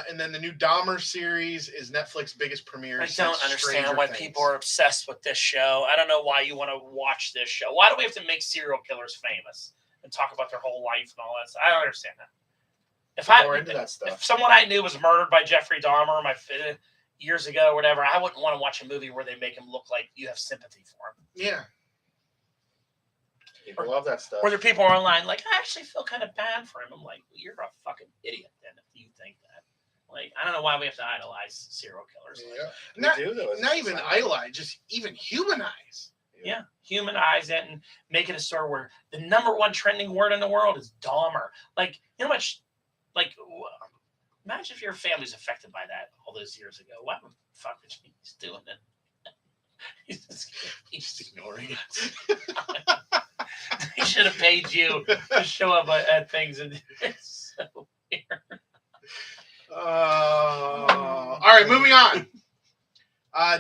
And then the new Dahmer series is Netflix's biggest premiere. I since don't understand Stranger why Things. people are obsessed with this show. I don't know why you want to watch this show. Why do we have to make serial killers famous and talk about their whole life and all that stuff? I don't understand that. We're into that stuff. If someone I knew was murdered by Jeffrey Dahmer years ago or whatever, I wouldn't want to watch a movie where they make him look like you have sympathy for him. Yeah. People love that stuff. Or there are people online like, I actually feel kind of bad for him. I'm like, well, you're a fucking idiot then if you think that. Like, I don't know why we have to idolize serial killers. Yeah. We do, though. Not even idolize, just even humanize. Yeah, humanize it and make it a story where the #1 trending word in the world is Dahmer. Like, you know how much, like, imagine if your family's affected by that all those years ago. What the fuck would you be doing then? He's just ignoring it. He should have paid you to show up at things, and it's so weird. All right, moving on.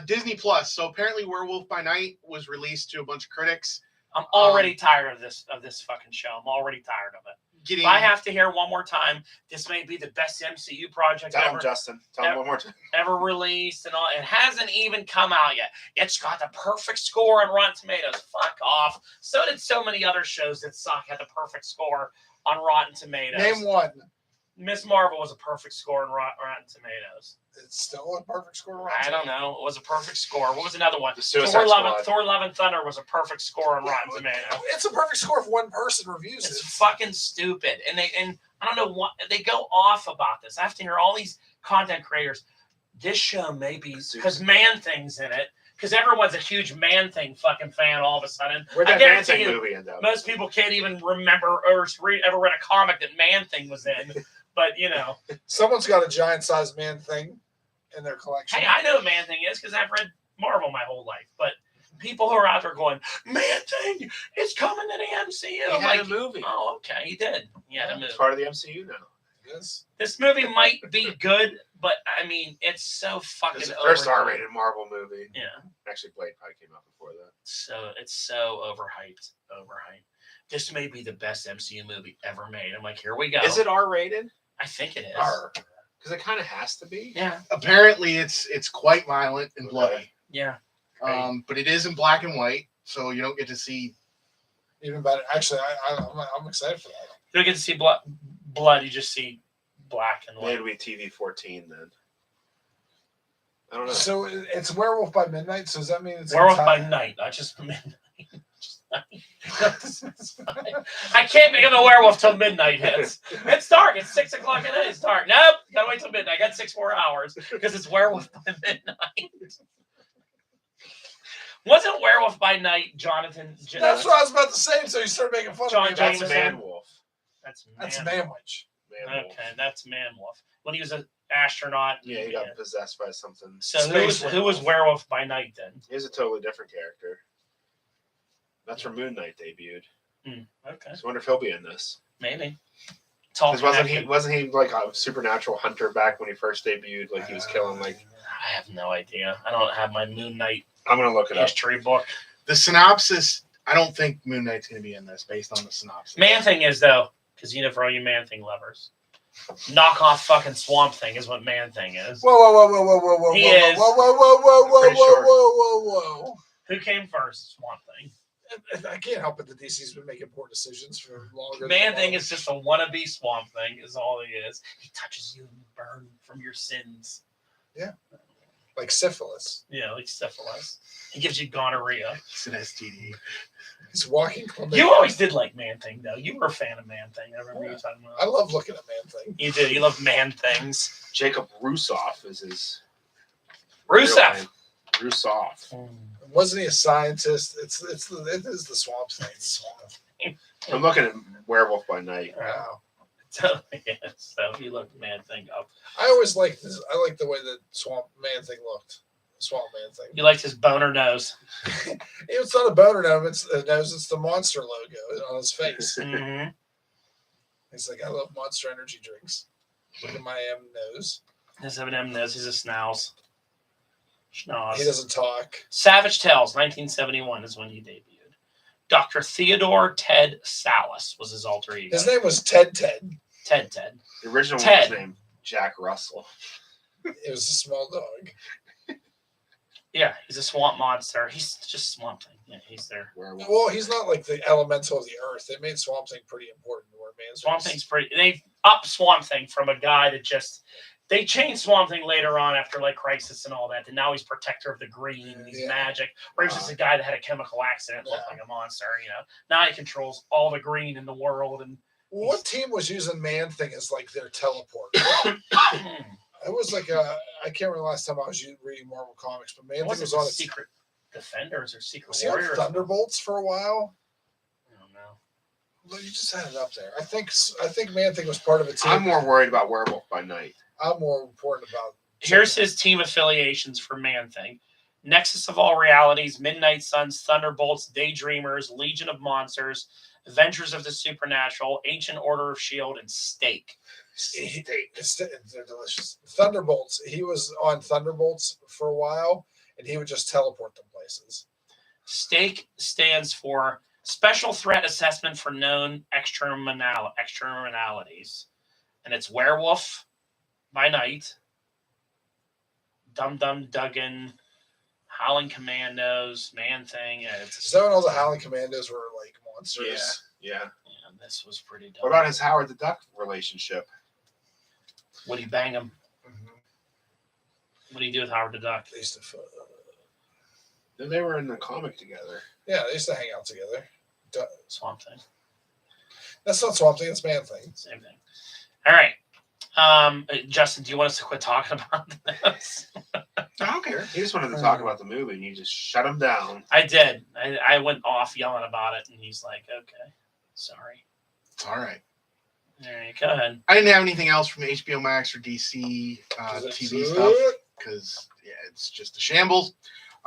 Disney Plus. So apparently, Werewolf by Night was released to a bunch of critics. I'm already tired of this fucking show. I'm already tired of it. If I have to hear one more time, this may be the best MCU project Tell ever. him, Justin. Tell him one more time. Ever released and all. It hasn't even come out yet. It's got the perfect score on Rotten Tomatoes. Fuck off. So did so many other shows that suck had the perfect score on Rotten Tomatoes. Name one. Miss Marvel was a perfect score on Rotten Tomatoes. It's still a perfect score. I don't know. It was a perfect score. What was another one? The Suicide Squad. Thor: Love and Thunder was a perfect score on Rotten Tomatoes. It's a perfect score if one person reviews It's it. fucking stupid. And I don't know what they go off about this. I have to hear all these content creators. This show may be because Man-Thing's in it. Because everyone's a huge Man-Thing fucking fan all of a sudden. Where'd I that guarantee Man-Thing you, movie end up? most people can't even remember or ever read a comic that Man-Thing was in. But, you know. Someone's got a giant sized man thing in their collection. Hey, I know what Man-Thing is because I've read Marvel my whole life. But people who are out there going, Man-Thing is coming to the MCU. He I'm had like, a movie. oh, okay, he did. He had a movie. It's part of the MCU now. Yes. This movie might be good, but I mean, it's so fucking It's the first overdone. R-rated Marvel movie. Yeah, Actually, Blade probably came out before that. so it's so overhyped. This may be the best MCU movie ever made. I'm like, here we go. Is it R-rated? I think it is. Because it kind of has to be. Yeah, Apparently, it's quite violent and bloody. yeah. But it is in black and white, so you don't get to see. Even better. Actually, I'm excited for that. You don't get to see blood. You just see black and white. Maybe TV 14 then. I don't know. So it's Werewolf by Midnight. So does that mean it's Werewolf by entire- night, not just midnight. I can't become a werewolf till midnight hits. It's dark. It's 6 o'clock at night. It's dark. Nope. Gotta wait till midnight. I got 6 more hours because it's Werewolf by Midnight. Wasn't Werewolf by Night Jonathan? That's what I was about to say. So you started making fun John of me. That's Jameson. Man-Wolf. That's Man. Manwich. Man-Wolf. Okay, that's Man-Wolf. When he was an astronaut. Yeah, he got possessed by something. So Space who was Werewolf by Night then? He's a totally different character. That's where Moon Knight debuted. Okay, So I wonder if he'll be in this. maybe. It's all Because connected. wasn't he like a supernatural hunter back when he first debuted? Like he was killing like. I have no idea. I don't have my Moon Knight I'm gonna look it up. history book. The synopsis. I don't think Moon Knight's going to be in this based on the synopsis. Man-Thing is though, because for all you Man-Thing lovers, knock off fucking Swamp Thing is what Man-Thing is. Whoa, whoa, whoa, whoa, whoa, whoa, whoa, He whoa, is. whoa, whoa, whoa, whoa, whoa, Pretty whoa, sure. whoa, whoa, whoa. Who came first? Swamp Thing. I can't help it that DC's been making poor decisions for longer. than Man-Thing Marvel. is just a wannabe Swamp Thing. Is all he is. He touches you and you burn from your sins. like syphilis. Yeah, like syphilis. He gives you gonorrhea. It's an STD. He's walking. chlamydia. You always did like Man-Thing though. You were a fan of Man-Thing. I remember you talking about. I love looking at Man Thing. You did. You love man things. Jacob Rusoff is his Rusev. Rusev. Wasn't he a scientist? It is the Swamp Thing. I'm looking at Werewolf by Night. Wow. So, yeah, so he looked Man Thing up. I always liked this. I like the way that Swamp Man Thing looked. Swamp Man Thing. You liked his boner nose. It's not a boner nose. It's the Monster logo on his face. Mm-hmm. He's like, I love Monster Energy drinks. Look at my nose. His M&M nose. He's a schnauz. Schnoz. He doesn't talk. Savage Tales, 1971 is when he debuted. Dr. Theodore Ted Salas was his alter ego. His name was Ted. Ted. The original one Ted. was named Jack Russell. It was a small dog. Yeah, he's a swamp monster. He's just Swamp Thing. Yeah, he's there. Werewolf. Well, he's not like the elemental of the earth. They made Swamp Thing pretty important to where man's Swamp Thing's pretty. They up Swamp Thing from a guy that just. They changed Swamp Thing later on after like Crisis and all that, and now he's protector of the green. And he's Yeah. magic. Where he was just a guy that had a chemical accident, looked like a monster. You know, now he controls all the green in the world. And What team was using Man Thing as like their teleport? It was like I can't remember the last time I was reading Marvel comics, but Man Thing was was it on Secret Defenders or Secret Was he on Warriors? Thunderbolts for a while? I don't know. Well, you just had it up there. I think Man Thing was part of a team. I'm more worried about Werewolf by Night. I'm more important about. Here's his team affiliations for Man Thing: Nexus of All Realities, Midnight Suns, Thunderbolts, Daydreamers, Legion of Monsters, Avengers of the Supernatural, Ancient Order of Shield, and Stake. They're delicious. Thunderbolts. He was on Thunderbolts for a while, and he would just teleport them places. Stake stands for Special Threat Assessment for Known Externalities, and it's Werewolf by Night, Dum Dum Duggan, Howling Commandos, Man Thing. Yeah, it's Is that when all the Howling Commandos were like monsters? Yeah. yeah, this was pretty dumb. What about his Howard the Duck relationship? Would he bang him? Mm-hmm. What do you do with Howard the Duck? They used to. They were in the comic together. Yeah, they used to hang out together. Swamp Thing. That's not Swamp Thing. It's Man Thing. Same thing. All right. Justin, do you want us to quit talking about this? I don't care. He just wanted to talk about the movie, and you just shut him down. I did. I went off yelling about it, and he's like, okay, sorry. It's all right. All right, go ahead. I didn't have anything else from HBO Max or DC TV stuff because it's just a shambles.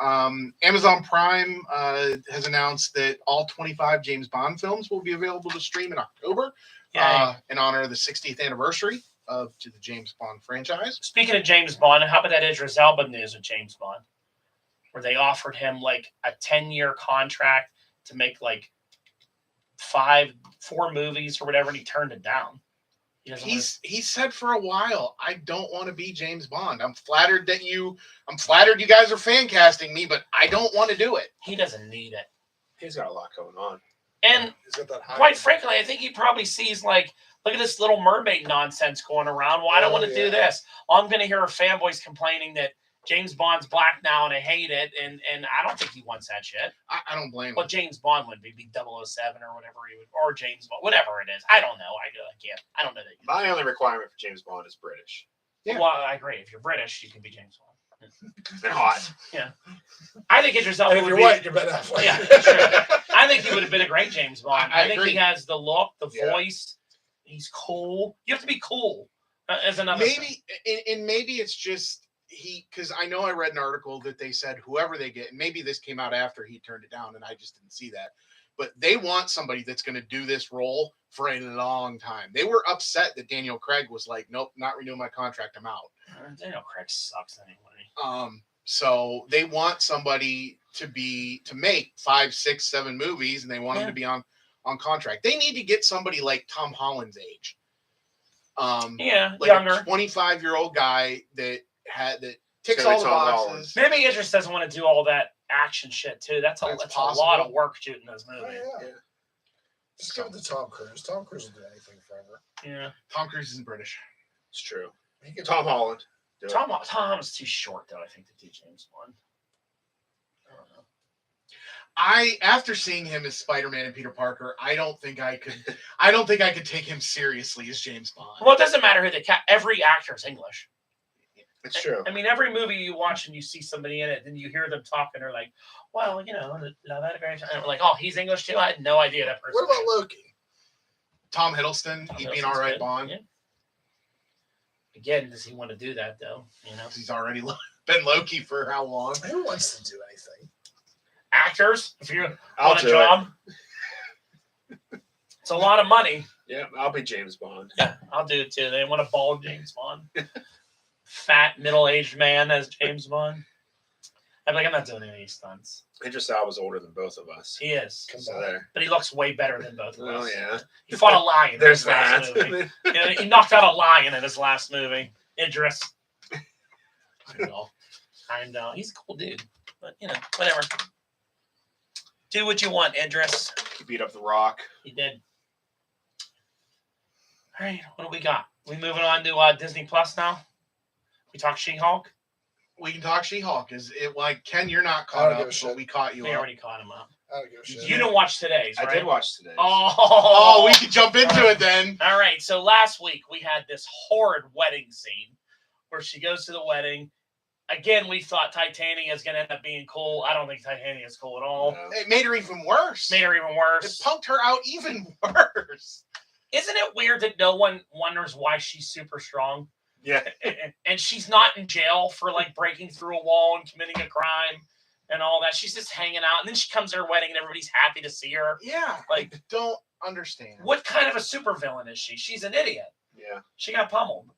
Amazon Prime has announced that all 25 James Bond films will be available to stream in October in honor of the 60th anniversary of the James Bond franchise. Speaking of James Bond, how about that Idris Elba news with James Bond, where they offered him like a 10-year contract to make like 4 movies or whatever, and he turned it down. He said for a while, I don't want to be James Bond. I'm flattered you guys are fan casting me, but I don't want to do it. He doesn't need it. He's got a lot going on. And He's got that high. quite frankly, I think he probably sees like, look at this Little Mermaid nonsense going around. Well, I don't want to do this. I'm going to hear fanboys complaining that James Bond's black now and I hate it. And I don't think he wants that shit. I don't blame Well, him. James Bond would be 007 or whatever he would, or James Bond, whatever it is. I don't know. I can't. I don't know that. My only requirement for James Bond is British Yeah. Well, I agree. If you're British, you can be James Bond. and hot. I think Idris Elba And if would you're be. white, you're Ben Affleck. Yeah, sure. I think he would have been a great James Bond. I I think agree. he has the look, the Yeah. voice. He's cool. You have to be cool as another. thing. Maybe it's just because I know I read an article that they said whoever they get, and maybe this came out after he turned it down, and I just didn't see that. But they want somebody that's going to do this role for a long time. They were upset that Daniel Craig was like, "Nope, not renewing my contract. I'm out." Daniel Craig sucks anyway. So they want somebody to make 5, 6, 7 movies, and they want them to be on contract. They need to get somebody like Tom Holland's age. Yeah, Like younger. a 25-year-old guy that ticks So all it's the Tom boxes. Maybe Idris doesn't want to do all that action shit too. That's a lot possible. of work shooting those Oh, movies. yeah. Just give it to Tom Cruise. Tom Cruise will do anything forever. Yeah. Tom Cruise isn't British. It's true. He can Tom Holland. Do it. Tom's too short though. I think to do James Bond. I don't know. After seeing him as Spider-Man and Peter Parker, I don't think I could take him seriously as James Bond. Well, it doesn't matter who every actor is English. It's true. I mean, every movie you watch and you see somebody in it, then you hear them talking. They're like, "Well, love that great." And we're like, "Oh, he's English too." I had no idea that person. What about Loki? Tom Hiddleston, he'd be an all right Bond. Yeah. Again, does he want to do that though? He's already been Loki for how long? Who wants to do anything? Actors, if you I'll want a do it. job, it's a lot of money. Yeah, I'll be James Bond. Yeah, I'll do it too. They want a bald James Bond, fat middle-aged man as James Bond. I'm like, I'm not doing any of these stunts. Idris Elba's older than both of us. He is, So there. but he looks way better than both of Oh us. yeah. He fought a lion. There's in his last that. movie. He knocked out a lion in his last movie. Idris. I know. He's a cool dude, but whatever. Do what you want, Idris. He beat up The Rock. He did. All right, what do we got? We moving on to Disney Plus now? We talk She-Hulk? We can talk She-Hulk. Is it like Ken? You're not I caught don't give a up, shit. but we caught you We up. already caught him up. I don't give a shit. You didn't watch today's, right? I did watch today. Oh, we can jump into it then. All right, so last week we had this horrid wedding scene where she goes to the wedding. Again, we thought Titania is going to end up being cool. I don't think Titania is cool at all. No. It made her even worse. Made her even It worse. punked her out even worse. Isn't it weird that no one wonders why she's super strong? Yeah. And she's not in jail for like breaking through a wall and committing a crime and all that. She's just hanging out. And then she comes to her wedding and everybody's happy to see her. Yeah, Like, don't understand. what kind of a supervillain is she? She's an idiot. Yeah. She got pummeled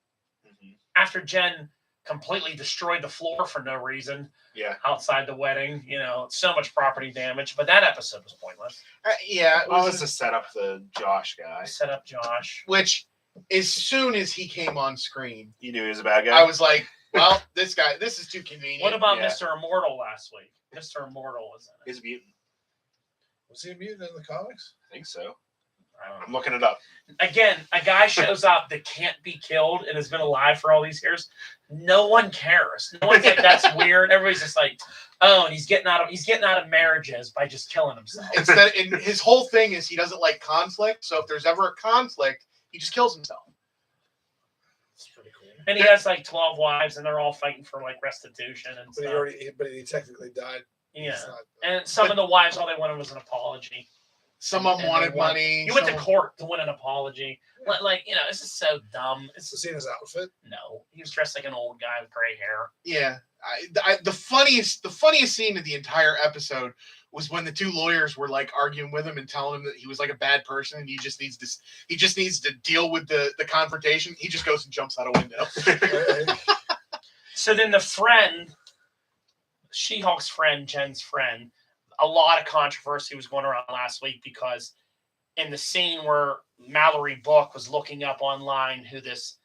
Mhm. after Jen completely destroyed the floor for no reason Yeah. outside the wedding. So much property damage. But that episode was pointless. Yeah, it Well, was it's to set up the Josh guy. I set up Josh. which as soon as he came on screen, You knew he was a bad guy? I was like, well, this is too convenient. What about Yeah. Mr. Immortal last week? Mr. Immortal was in it. He's a mutant. Was he a mutant in the comics? I think so. I don't know. I'm looking it up. Again, a guy shows up that can't be killed and has been alive for all these years. No one cares. No one's like, that's weird. Everybody's just like, oh, and he's getting out of marriages by just killing himself. Instead, and his whole thing is he doesn't like conflict. So if there's ever a conflict, he just kills himself. It's pretty cool. And he has like 12 wives, and they're all fighting for like restitution and But stuff. he technically died. Yeah. It's not- And some of the wives, all they wanted was an apology. Some of them And wanted they want- money. You went to some- court to win an apology. Like, this is so dumb. Was he in his outfit? No. He was dressed like an old guy with gray hair. Yeah, the funniest scene of the entire episode was when the two lawyers were like arguing with him and telling him that he was like a bad person and he just needs to deal with the confrontation. He just goes and jumps out a window. So then the friend, She-Hulk's friend, Jen's friend, a lot of controversy was going around last week because in the scene where Mallory Book was looking up online who this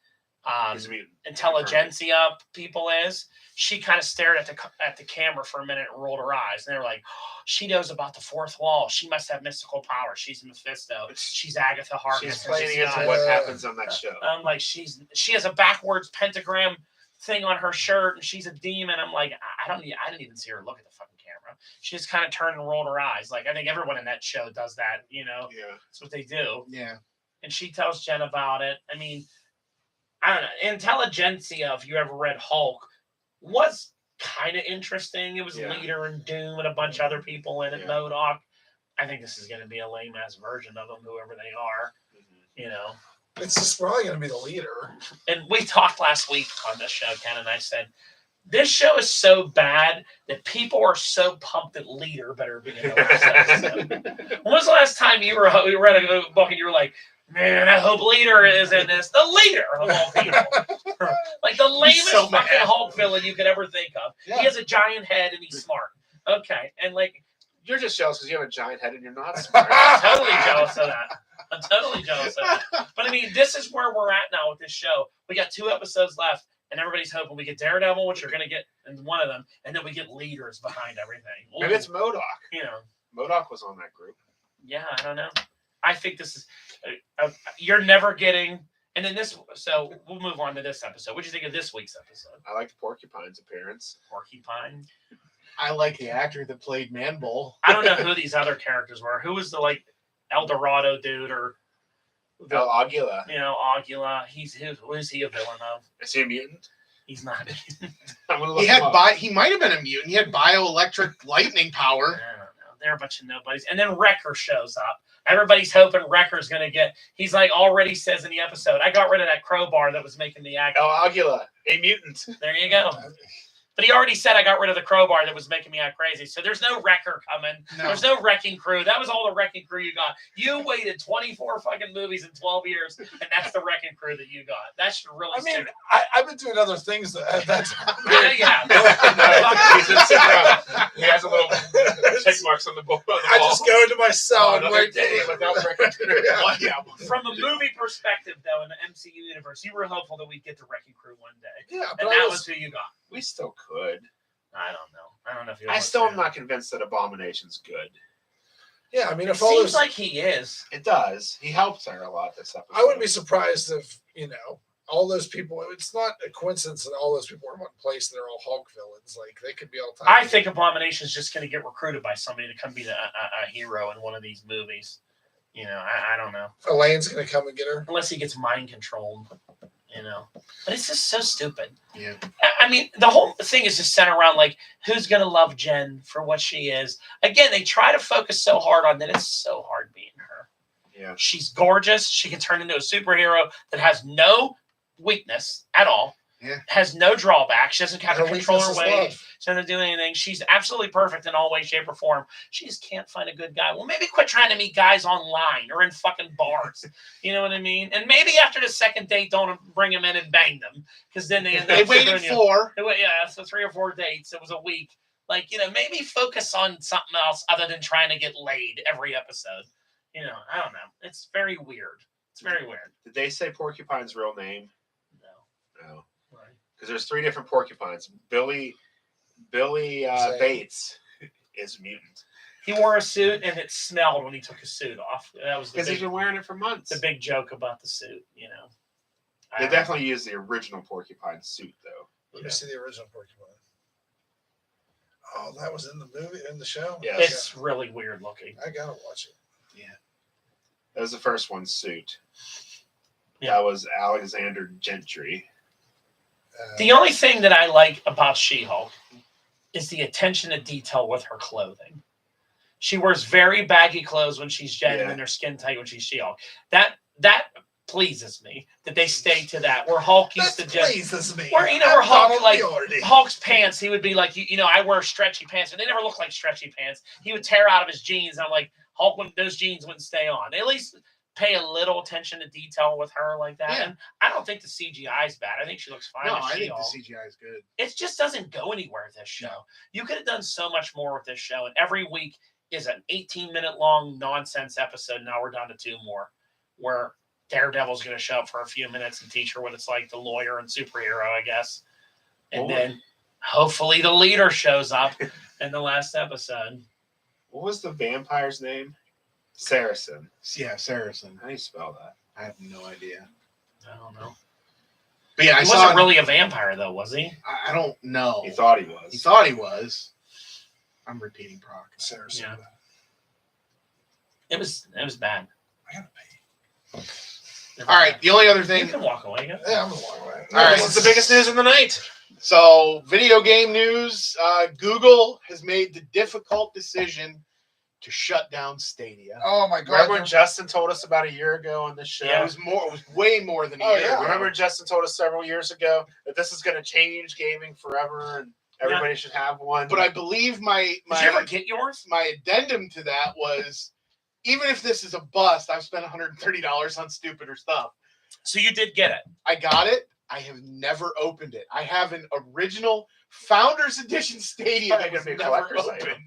He's a mutant. intelligentsia people is, she kind of stared at the camera for a minute and rolled her eyes. And they were like, oh, she knows about the fourth wall. She must have mystical power. She's Mephisto. She's Agatha Harkness. She's and she's playing into not." what happens on that show. I'm like, she has a backwards pentagram thing on her shirt and she's a demon. I'm like, I didn't even see her look at the fucking camera. She just kind of turned and rolled her eyes. Like, I think everyone in that show does that, Yeah. That's what they do. Yeah, And she tells Jen about it. I mean, I don't know. Intelligentsia, if you ever read Hulk, was kind of interesting. It was Yeah. Leader and Doom and a bunch of other people in it, Yeah. MODOK. I think this is going to be a lame ass version of them, whoever they are, Mhm. It's just probably going to be the leader. And we talked last week on this show, Ken and I said, this show is so bad that people are so pumped that Leader better be in the last episode. When was the last time you read a book and you were like, man, I hope Leader is in this? The leader of all people. Like the lamest so fucking mad. Hulk villain you could ever think of. Yeah. He has a giant head and he's smart. Okay. And like, You're just jealous because you have a giant head and you're not smart. I'm totally jealous of that. I'm totally jealous of that. But I mean, this is where we're at now with this show. We got 2 episodes left, and everybody's hoping we get Daredevil, which you're going to get in one of them, and then we get leaders behind everything. Maybe it's MODOK. MODOK was on that group. Yeah, I don't know. I think this is you're never getting. And then this, so we'll move on to this episode. What do you think of this week's episode? I liked Porcupine's appearance. Porcupine. I like the actor that played Manbull. I don't know who these other characters were. Who was the like El Dorado dude or El Aguila. Aguila? Who is he a villain of? Is he a mutant? He's not. I'm gonna look He had him up. he might have been a mutant. He had bioelectric lightning I power. don't know. They're a bunch of nobodies. And then Wrecker shows up. Everybody's hoping Wrecker's going to get. He's like already says in the episode, I got rid of that crowbar that was making the act. El Aguila, a mutant. There you go. But he already said I got rid of the crowbar that was making me act crazy. So there's no Wrecker coming. No. There's no Wrecking Crew. That was all the Wrecking Crew you got. You waited 24 fucking movies in 12 years, and that's the Wrecking Crew that you got. That's really I mean, stupid. I've been doing other things that's I know you have. No, he's in Cimarron. He has a little check marks on the ball. I just go into my cell and another wait. day without record. Yeah. From a movie perspective, though, in the MCU universe, you were hopeful that we'd get the Wrecking Crew one day. Yeah, but And I that was, was who you got. We still could. I don't know. I don't know if you. I still am not convinced that Abomination's good. yeah. I mean, It if all seems those, like he is. It does. He helps her a lot this episode. I wouldn't be surprised if all those people. It's not a coincidence that all those people are in one place. And they're all Hulk villains. Like they could be all time. I think Abomination's just going to get recruited by somebody to come be a hero in one of these movies. I don't know. Elaine's gonna come and get her. Unless he gets mind controlled, But it's just so stupid. Yeah. I mean, the whole thing is just centered around like who's going to love Jen for what she is. Again, they try to focus so hard on that. It's so hard being her. Yeah. She's gorgeous. She can turn into a superhero that has no weakness at all. Yeah. Has no drawback. She doesn't have to Her control her weakness is weight. love. She doesn't do anything. She's absolutely perfect in all ways, shape, or form. She just can't find a good guy. Well, maybe quit trying to meet guys online or in fucking bars. You know what I mean? And maybe after the second date, don't bring them in and bang them because then they end up They waited screwing you. for. Yeah, so 3 or 4 dates. It was a week. Like, maybe focus on something else other than trying to get laid every episode. I don't know. It's very weird. It's very weird. Did they say Porcupine's real name? No. No. Right. Because there's 3 different porcupines. Billy Zane. Bates is a mutant. He wore a suit and it smelled when he took his suit off. That was the Because he's big, been wearing it for months. the big joke about the suit, I They don't definitely used the original porcupine suit, though. Let me see the original Porcupine. Oh, that was in the movie, in the show. Yeah. It's really weird looking. I gotta watch it. That was the first one's suit. Yeah. That was Alexander Gentry. The only thing that I like about She-Hulk is the attention to detail with her clothing. She wears very baggy clothes when she's Jen, Yeah. and then they're skin tight when she's She-Hulk. That pleases me that they stay to that. Where Hulk used That to just pleases me. Where, where Hulk, Donald like, Fiordi. Hulk's pants, he would be like, I wear stretchy pants, and they never look like stretchy pants. He would tear out of his jeans, and I'm like, Hulk, those jeans wouldn't stay on. They at least pay a little attention to detail with her like that. Yeah. And I don't think the CGI is bad. I think she looks fine. No, as I think She-Hulk. the CGI is good. It just doesn't go anywhere with this show. You could have done so much more with this show, and every week is an 18-minute long nonsense episode. Now we're down to 2 more, where Daredevil's going to show up for a few minutes and teach her what it's like, the lawyer and superhero, I guess. And Boy. then hopefully the leader shows up in the last episode. What was the vampire's name? Saracen. Yeah, Saracen. How do you spell that? I have no idea. I don't know. But yeah, I He saw. wasn't really a vampire, though, was he? I don't know. He thought he was. He thought he was. I'm repeating Brock. Saracen. Yeah. It was bad. I gotta pee. All right. The only other You thing. can walk away. Yeah, I'm gonna walk away. All right. What's the biggest news of the night? So, video game news. Google has made the difficult decision to shut down Stadia. Oh my god. Remember when Justin told us about a year ago on this show? Yeah. It was more. It was way more than a Oh, year. yeah. ago. Remember Justin told us several years ago that this is going to change gaming forever and everybody should have one. But I believe my Did you ever get yours? my addendum to that was, even if this is a bust, I've spent $130 on stupider stuff. So you did get it. I got it. I have never opened it. I have an original Founders Edition Stadia Probably that was gonna be a never collector's opened. item.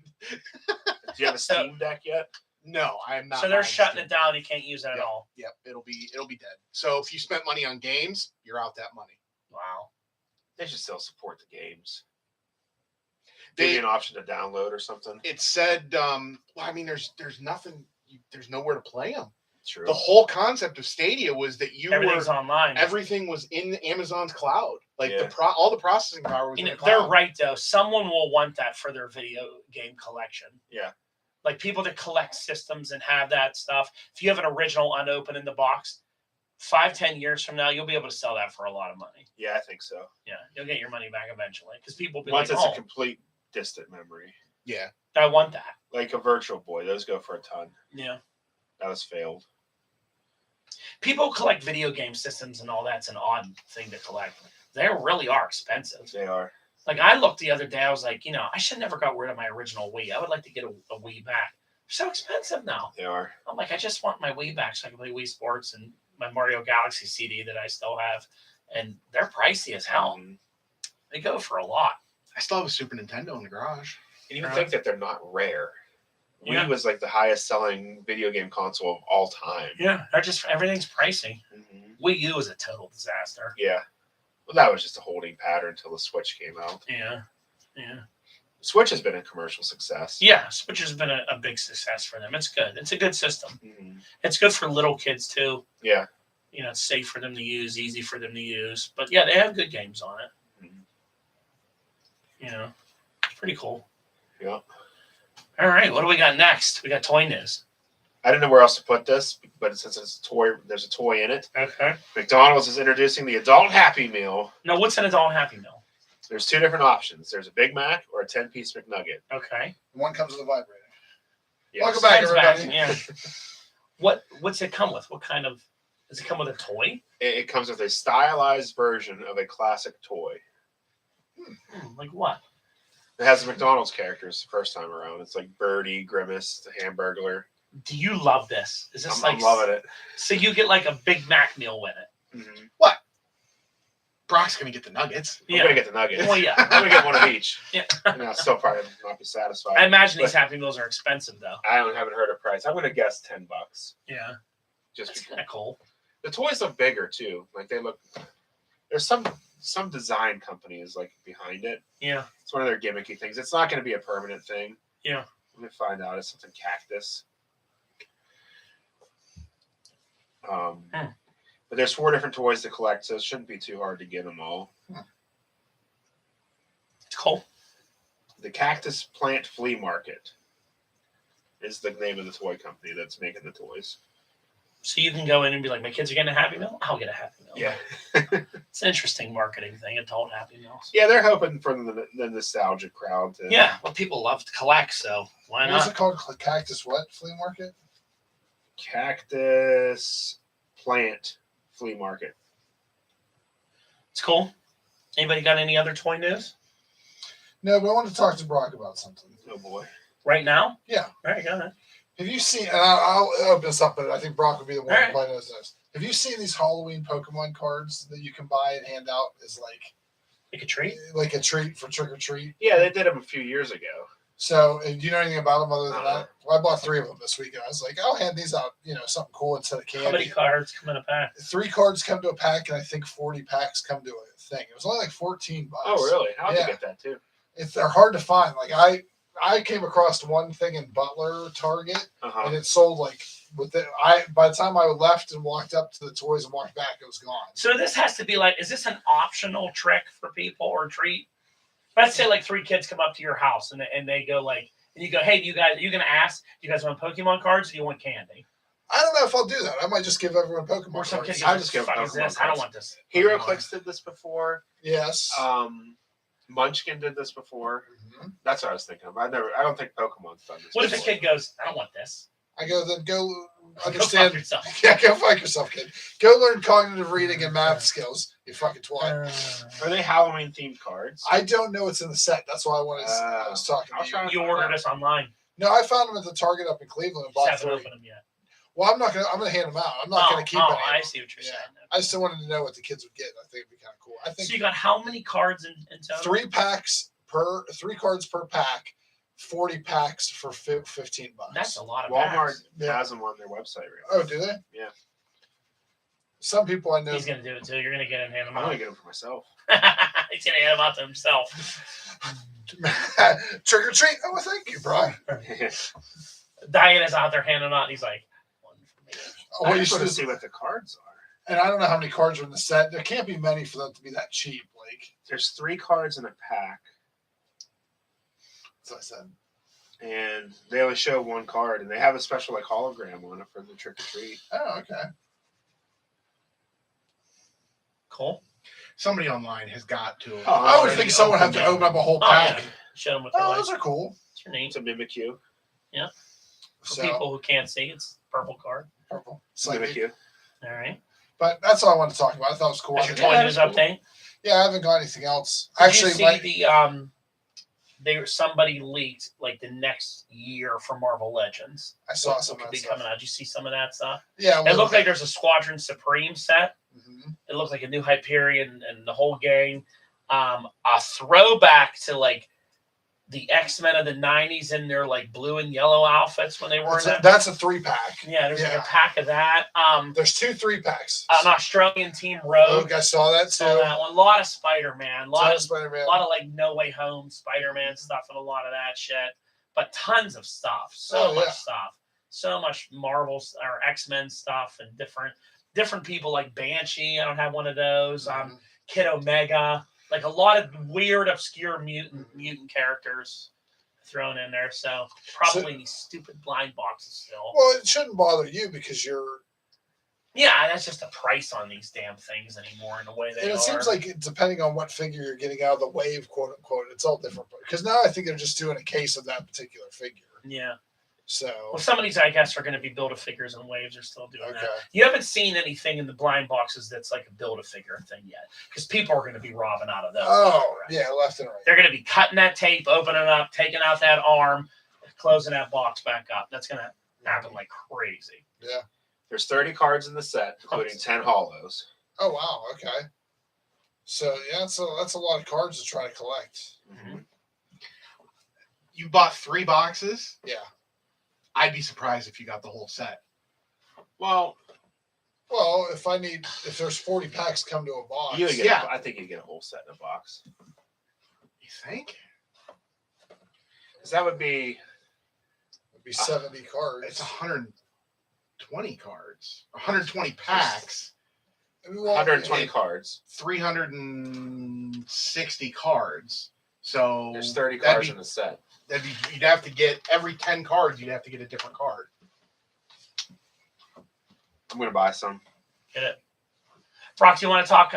Do you have a Steam Deck yet? No, I am not. So they're buying shutting Steam. it down. You can't use it at Yeah. all. Yep, it'll be dead. So if you spent money on games, you're out that money. Wow. They should still support the games. They- Give you an option to download or something. It said, well, I mean, there's nothing, there's nowhere to play them. True. The whole concept of Stadia was that Everything's online. everything was in Amazon's cloud. Like Yeah. all the processing power was in the They're cloud. right though. Someone will want that for their video game collection. Yeah. Like people that collect systems and have that stuff. If you have an original unopened in the box, 5-10 years from now, you'll be able to sell that for a lot of money. Yeah, I think so. Yeah, you'll get your money back eventually because people will be Once like, it's "Oh, a complete distant memory, Yeah. I want that." like a Virtual Boy, those go for a ton. Yeah, That was failed. people collect video game systems and all that's an odd thing to collect. They really are expensive. They are. Like I looked the other day, I was like, I should never got rid of my original Wii. I would like to get a Wii back. They're so expensive now. They are. I'm like, I just want my Wii back so I can play Wii Sports and my Mario Galaxy CD that I still have, and they're pricey as hell. Mhm. They go for a lot. I still have a Super Nintendo in the garage. And you would Right. think that they're not rare. Yeah. Wii was like the highest selling video game console of all time. Yeah, they're just everything's pricey. Mhm. Wii U is a total disaster. Yeah. Well, that was just a holding pattern until the Switch came out. Yeah. Switch has been a commercial success. Yeah, Switch has been a big success for them. It's good. It's a good system. Mhm. It's good for little kids too. Yeah. It's safe for them to use, easy for them to use. But yeah, they have good games on it. Mhm. It's pretty cool. Yeah. All right, what do we got next? We got toy news. I didn't know where else to put this, but since it's a toy, there's a toy in it. Okay. McDonald's is introducing the Adult Happy Meal. Now, what's an adult Happy Meal? There's two different options. There's a Big Mac or a 10-piece McNugget. Okay. One comes with a vibrator. Yes. Welcome back, Sounds bad, everybody. Yeah. What's it come with? What kind of? Does it come with a toy? It comes with a stylized version of a classic toy. Like what? It has the McDonald's characters the first time around. It's like Birdie, Grimace, the Hamburglar. Do you love this? Is this I'm loving it. So you get like a Big Mac meal with it? Mm-hmm. Brock's gonna get the nuggets. I'm gonna get the nugget. Well, yeah. I'm gonna get one of each. Yeah. And I'll still probably not be satisfied. I imagine these Happy Meals are expensive though. haven't heard a price. I'm gonna guess $10. Yeah. Just That's because kind of cool. the toys look bigger too. Like they look. There's some design companies like behind it. Yeah. It's one of their gimmicky things. It's not going to be a permanent thing. Yeah. Let me find out. It's something cactus. But there's 4 different toys to collect, so it shouldn't be too hard to get them all. It's cool. The Cactus Plant Flea Market is the name of the toy company that's making the toys. So you can go in and be like, my kids are getting a Happy Meal. I'll get a Happy Meal. Yeah. It's an interesting marketing thing. Adult Happy Meals. Yeah, they're hoping for the nostalgia crowd to. Yeah. Well, people love to collect, so why What's not? it called? Cactus what? Flea market? Cactus Plant Flea Market. It's cool. Anybody got any other toy news No, but I want to talk to Brock about something. Oh boy. right now? Yeah. All right, go ahead. Have you seen, and I'll open this up, but I think Brock would be the one All who right. probably knows this. Have you seen these Halloween Pokemon cards that you can buy and hand out as Like a treat? like a treat for trick or treat? Yeah, they did them a few years ago. So, do you know anything about them other than Uh-uh. that? Well, I bought 3 of them this weekend. I was like, I'll hand these out, something cool instead of How many candy. cards come in a pack? 3 cards come to a pack, and I think 40 packs come to a thing. It was only like $14. Oh, really? How'd Yeah. you get that too? They're hard to find. Like I came across one thing in Butler Target, Uh-huh. and it sold like by the time I left and walked up to the toys and walked back, it was gone. So this has to be like, is this an optional trick for people or treat? Let's say like 3 kids come up to your house and they go like, and you go, hey, you guys, are you gonna ask, do you guys want Pokemon cards or do you want candy? I don't know if I'll do that. I might just give everyone Pokemon Or some cards. kids I go, just give fuck is Pokemon this? I don't cards. want this. HeroClix did this before. Yes. Munchkin did this before. Mhm. That's what I was thinking of. I don't think Pokemon's done this. What if a before. kid goes, I don't want this? I go then go Go fuck understand. yourself. Yeah, go fuck yourself, kid. Go learn cognitive reading and math skills. You fucking twat. Are they Halloween themed cards? I don't know what's in the set. That's why I was talking I'll to try you. to You find ordered out. this online. No, I found them at the Target up in Cleveland and Just bought haven't 3. opened them yet. Well, I'm gonna hand them out. I'm not gonna keep any. of I them. see what you're Yeah. saying. I still wanted to know what the kids would get. I think it'd be kind of cool. I think So you got how many cards in total? 3 packs per 3 cards per pack, 40 packs for $15. That's a lot of Walmart packs. Yeah. has them on their website right Oh, do they? Yeah. Some people I know. He's gonna do it too. You're gonna get it and hand now. him I'm out. gonna get them for myself. He's gonna hand them out to himself. Trick or treat. Oh, thank you, Brian. Diana's out there handing them out. And he's like, one for me. Oh, I what you just want should to see what the cards are. and I don't know how many cards are in the set. There can't be many for them to be that cheap. Like There's 3 cards in a pack, as I said. and they only show 1 card, and they have a special like hologram on it for the trick or treat. Oh, okay. Cool. Somebody online has got to. have Oh, I would already think someone have to opened open up a whole Oh, pack. yeah. Show them what they're Oh, like. those are cool. It's your name. It's a Mimikyu. For So, people who can't see, it's purple card. purple. It's a Slightly. Mimikyu. All right. But that's all I wanted to talk about. I thought it was cool. That's your I toy didn't- news cool. update. Yeah, I haven't got anything else. Did Actually, you see my, somebody leaked like the next year for Marvel Legends. I saw What some could of be that stuff. coming out. Did you see some of that stuff? Yeah, It looked like there's a Squadron Supreme set. Mhm. It looked like a new Hyperion and the whole gang. A throwback to like the X-Men of the '90s in their like blue and yellow outfits when they were in that. That's a 3-pack. Yeah, there's like yeah. a pack of that. There's 2 3-packs. An Australian team Rogue. Rogue, I saw that too. Saw that one. A lot of Spider-Man. A lot of Spider-Man. a lot of like No Way Home Spider-Man stuff and a lot of that shit. But tons of stuff. So Oh, much yeah. stuff. So much Marvel's or X-Men stuff and different people like Banshee. I don't have one of those. Mhm. Kid Omega. Like a lot of weird, obscure mutant characters thrown in there. So probably these stupid blind boxes still. Well, it shouldn't bother you because you're. Yeah, that's just the price on these damn things anymore in the way they And are. it seems like depending on what figure you're getting out of the wave, quote unquote, it's all different. Because now I think they're just doing a case of that particular figure. yeah. So Well, some of these, I guess, are going to be build-a-figures and waves. Are still doing okay, that. You haven't seen anything in the blind boxes that's like a build-a-figure thing yet, because people are going to be robbing out of those. oh right? yeah, left and right. They're going to be cutting that tape, opening it up, taking out that arm, closing that box back up. That's going to happen like crazy. Yeah. There's 30 cards in the set, including 10 hollows. Oh wow. Okay. So yeah, that's a lot of cards to try to collect. You bought 3 boxes. Yeah. I'd be surprised if you got the whole set. Well, Well, if there's 40 packs come to a box, you get. Yeah. I think you get a whole set in a box. You think? Because that would be. it'd be 70 cards. It's 120 cards, 120 packs, Well, 120 yeah, cards. 360 cards. So There's 30 that'd cards be- in the set. you'd have to get every 10 cards. You'd have to get a different card. I'm gonna buy some. Get it, Brock? Do you want to talk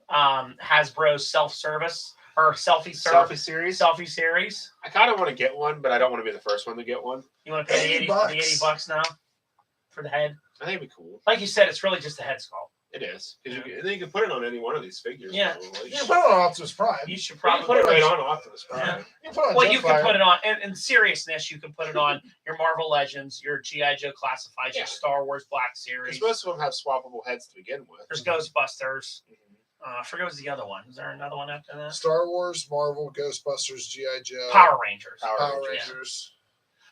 Hasbro's self-service or selfie Selfie series. series? I kind of want to get one, but I don't want to be the first one to get one. You want to pay the 80 $80 bucks now for the head? I think it'd be cool. Like you said, it's really just a head sculpt. It is. Because and then you can put it on any one of these figures. Yeah. Probably. You can put it on Optimus Prime. You should You probably can put it right on Optimus Prime. Yeah. You can put it on Well, you can Jetfire. put it on. In seriousness, you can put it on your Marvel Legends, your GI Joe Classifieds, Yeah. your Star Wars Black Because Series. most of them have swappable heads to begin with. There's Ghostbusters. Mhm. I forget what was the other one. Is there another one after that? Star Wars, Marvel, Ghostbusters, GI Joe, Power Rangers. Power Rangers, Rangers.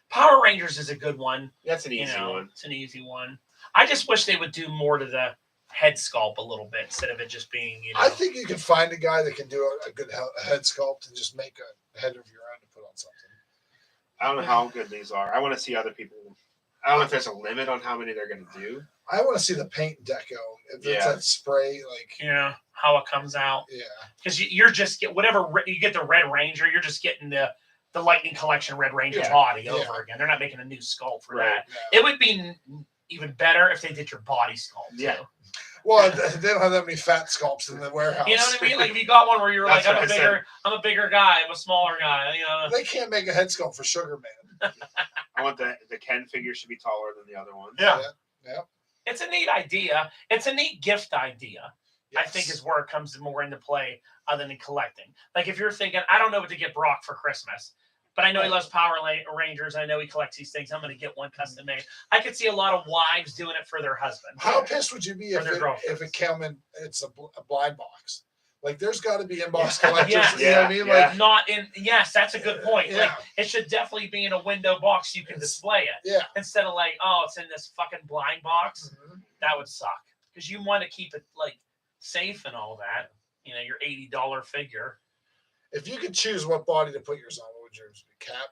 Power Rangers is a good one. That's an You easy know, one. it's an easy one. I just wish they would do more to the head sculpt a little bit instead of it just being, you know. I think you can find a guy that can do a good head sculpt and just make a head of your own to put on something. I don't know how good these are. I want to see other people. I don't know if there's a limit on how many they're going to do. I want to see the paint deco. If it's Yeah. that spray, like Yeah, how it comes out. yeah. Because you're just get you get the Red Ranger, you're just getting the Lightning Collection Red Ranger Yeah, body yeah. over again. They're not making a new sculpt for Right. that. It would be even better if they did your body sculpt. Yeah. too. Well, they don't have that many fat sculpts in the warehouse. You know what I mean? Like if you got one where you're like, That's I'm a bigger guy, I'm a smaller guy. You know, They can't make a head sculpt for Sugar Man. I want the Ken figure should be taller than the other ones. Yeah. Yeah. it's a neat idea. It's a neat gift idea. I Yes. think is where it comes more into play other than collecting. Like if you're thinking, I don't know what to get Brock for Christmas, but I know he loves Power Rangers. I know he collects these things. I'm going to get one custom made. I could see a lot of wives doing it for their husband. How pissed would you be Or if their girlfriends. it came in? It's a blind box. Like there's got to be inbox collectors. Yeah. You know what I mean? Yeah. Like Not in. Yes, that's a good point. Yeah. Like it should definitely be in a window box so you can It's- display it yeah. instead of like, oh, it's in this fucking blind box. Mhm. That would suck because you want to keep it like safe and all that. You know, your $80 figure. If you could choose what body to put yours on, what would yours be? Cap?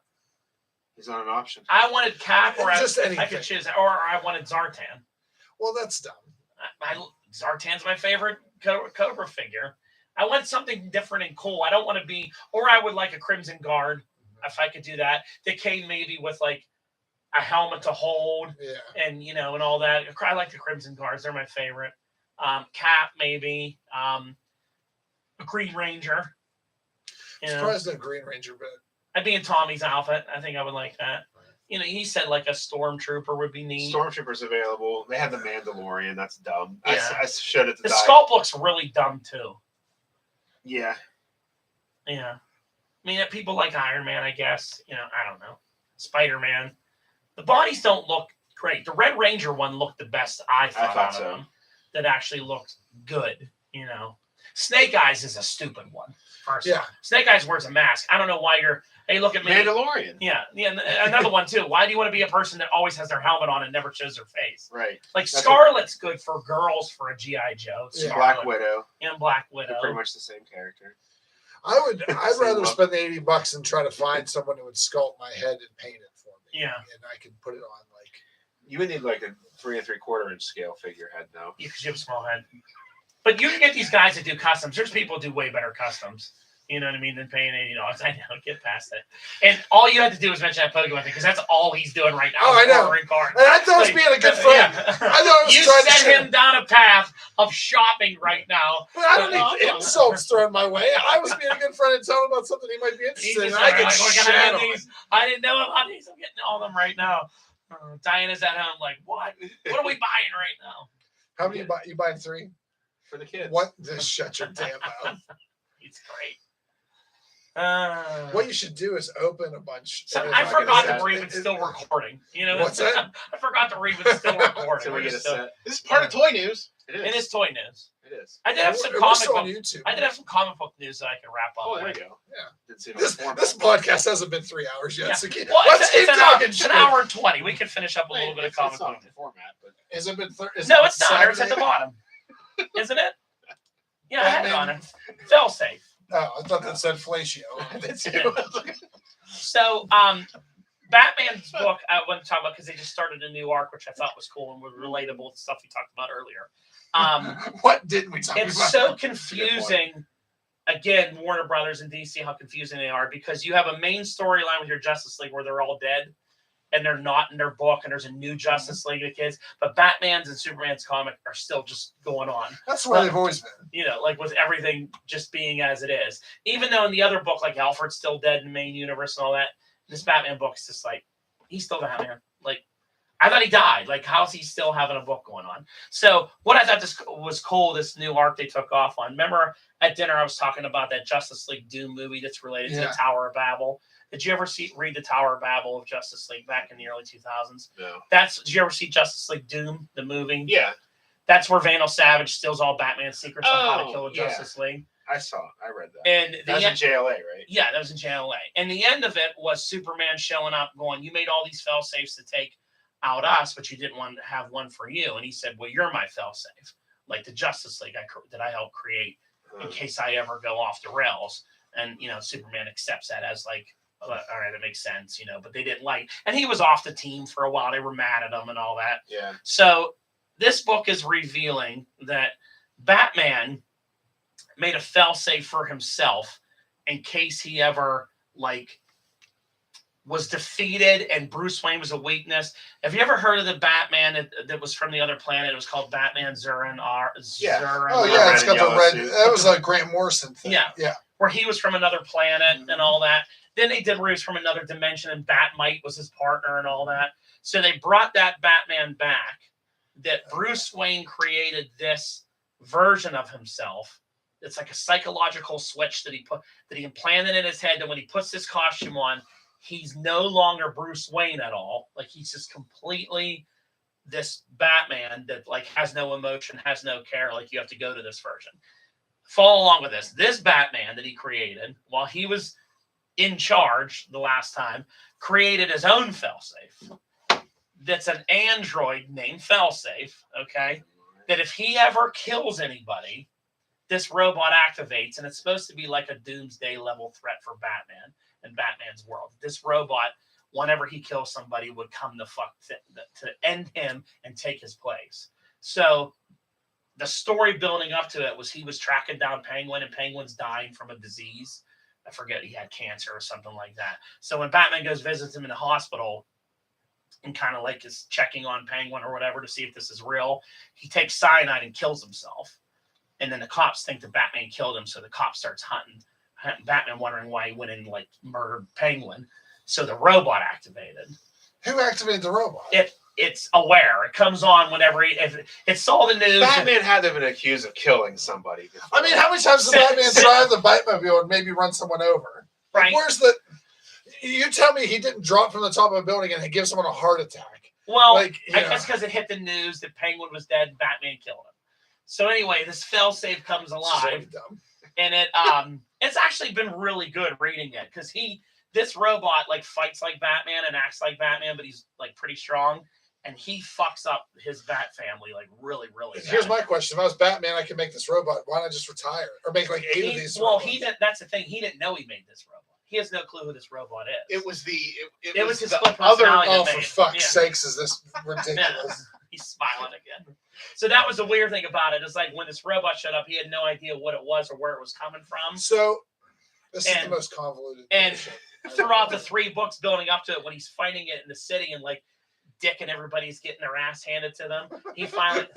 He's not an option. I wanted Cap, or Just I anything. could choose, or I wanted Zartan. Well, that's dumb. Zartan's my favorite Cobra figure. I want something different and cool. I don't want to be, or I would like a Crimson Guard if I could do that. That came maybe with like a helmet to hold Yeah. and you know and all that. I like the Crimson Guards; they're my favorite. Cap maybe, a Green Ranger. You know, Surprised no Green Ranger, but I'd be in Tommy's outfit. I think I would like that. You know, he said like a stormtrooper would be neat. Stormtroopers available. They had the Mandalorian. That's dumb. Yeah. I showed it to The Di. sculpt looks really dumb too. Yeah. Yeah. I mean, people like Iron Man, I guess. You know, I don't know. Spider-Man. The bodies don't look great. The Red Ranger one looked the best I thought out so. of them. That actually looked good, you know. Snake Eyes is a stupid one. First Yeah. one. Snake Eyes wears a mask. I don't know why you're, hey, look at me. Mandalorian. Yeah, another one too. Why do you want to be a person that always has their helmet on and never shows their face? Right. Like That's Scarlet's good for girls for a GI Joe. Yeah. Scarlet Black Widow. and Black They're Widow. pretty much the same character. I'd Same rather look. spend the $80 and try to find someone who would sculpt my head and paint it for me. Yeah. And I can put it on like. You would need like a 3 3/4 inch scale figurehead though. Because you have a small head. But you can get these guys that do customs. There's people who do way better customs. You know what I mean? Than paying $80. I know. Get past it. And all you had to do was mention that Pokemon thing because that's all he's doing right now. Oh, is I know. ordering cards. And I thought I was Like, being a good friend. yeah. I thought I was You trying to set share. him down a path of shopping right now. But I don't No, need no. insults thrown my way. I was being a good friend and telling him about something he might be He's interested in. just I like, get we're gonna shit have on. these. I didn't know about these. I'm getting all of them right now. Diana's at home like, what? What are we buying right now? How many you buying 3? For the kids. What? Just shut your damn mouth. It's great. What you should do is open a bunch. So and I like forgot a that set. Reeves still recording. You know What's that? I forgot that Reeves still recording. So we get a Still- set. This is part of toy news. It is toy news. It is. I did have some We're comic still on book. YouTube. I did have some comic book news that I can wrap up. Oh, there with. you go. Yeah. Didn't see it on This, the format. this podcast hasn't been 3 hours yet. Yeah. So keep, Well, let's keep it's an hour, talking it's shit. an hour and 20. We can finish up a little bit of It's comic on book. the format, but Has it been? No, it's not. It's at the bottom, isn't it? Yeah, I had it on it. Fell safe. Oh, I thought that said fellatio. That's it. So, Batman's book I want to talk about because they just started a new arc, which I thought was cool and was relatable to stuff we talked about earlier. What didn't we talk It's about? so confusing. Again, Warner Brothers and DC, how confusing they are because you have a main storyline with your Justice League where they're all dead and they're not in their book, and there's a new Justice League of kids, but Batman's and Superman's comic are still just going on. That's where they've always been. You know, like with everything just being as it is. Even though in the other book, like Alfred's still dead in the main universe and all that, this Batman book's just like, he's still Batman. Like, I thought he died. Like, how's he still having a book going on? So, what I thought this was cool, this new arc they took off on. Remember at dinner, I was talking about that Justice League Doom movie that's related to Yeah. the Tower of Babel. Did you ever read the Tower of Babel of Justice League back in the early 2000s? no. Did you ever see Justice League Doom, the movie? Yeah, That's where Vandal Savage steals all Batman's secrets on how to Oh, kill the yeah. Justice League. I saw it. I read that. And That was the in JLA, right? yeah, that was in JLA. And the end of it was Superman showing up, going, "You made all these fail safes to take out us, but you didn't want to have one for you." And he said, "Well, you're my fail safe, like the Justice League that I helped create in case I ever go off the rails." And you know, Superman accepts that as like, all right, that makes sense, you know. But they didn't like, and he was off the team for a while. They were mad at him and all that. Yeah. So this book is revealing that Batman made a failsafe for himself in case he ever like was defeated and Bruce Wayne was a weakness. Have you ever heard of the Batman that was from the other planet? It was called Batman Zurin. Yeah. Oh yeah, red it's and got the yellow red. suit. That was a Grant Morrison thing. Yeah. Yeah. Where he was from another planet and all that. Then they did where he was from another dimension and Batmite was his partner and all that. So they brought that Batman back. That Bruce Wayne created this version of himself. It's like a psychological switch that he implanted in his head. That when he puts this costume on, he's no longer Bruce Wayne at all. Like he's just completely this Batman that like has no emotion, has no care. Like you have to go to this version. Follow along with this. This Batman that he created while he was in charge the last time created his own failsafe. That's an android named Failsafe. Okay, that if he ever kills anybody, this robot activates, and it's supposed to be like a doomsday level threat for Batman and Batman's world. This robot, whenever he kills somebody, would come to end him and take his place. So the story building up to it was he was tracking down Penguin, and Penguin's dying from a disease. I forget, he had cancer or something like that. So when Batman goes visits him in the hospital, and kind of like is checking on Penguin or whatever to see if this is real. He takes cyanide and kills himself. And then the cops think that Batman killed him. So the cop starts hunting Batman, wondering why he went and like murdered Penguin. So the robot activated. Who activated the robot? It's aware. It comes on whenever if it's all the news. Batman had to have been accused of killing somebody. I mean, how many times does Batman drive the Batmobile and maybe run someone over? Like, Right. where's the? You tell me he didn't drop from the top of a building and give someone a heart attack. Well, Like, I guess because it hit the news that Penguin was dead and Batman killed him. So anyway, this failsafe comes alive, and it's actually been really good reading it because this robot like fights like Batman and acts like Batman, but he's like pretty strong, and he fucks up his Bat family like really, really bad. Here's my question: if I was Batman, I could make this robot. Why not just retire or make like 8 of these? Well, robots? he did. That's the thing. He didn't know he made this robot. He has no clue who this robot is. It was the It was his the split other. personality. Oh, that for made it. fuck's Yeah. sakes, is this ridiculous? He's smiling again. So that was the weird thing about it. Is like when this robot showed up, he had no idea what it was or where it was coming from. So this is the And- most convoluted. and bullshit. Throughout the 3 books building up to it, when he's fighting it in the city and like Dick and everybody's getting their ass handed to them, he finally.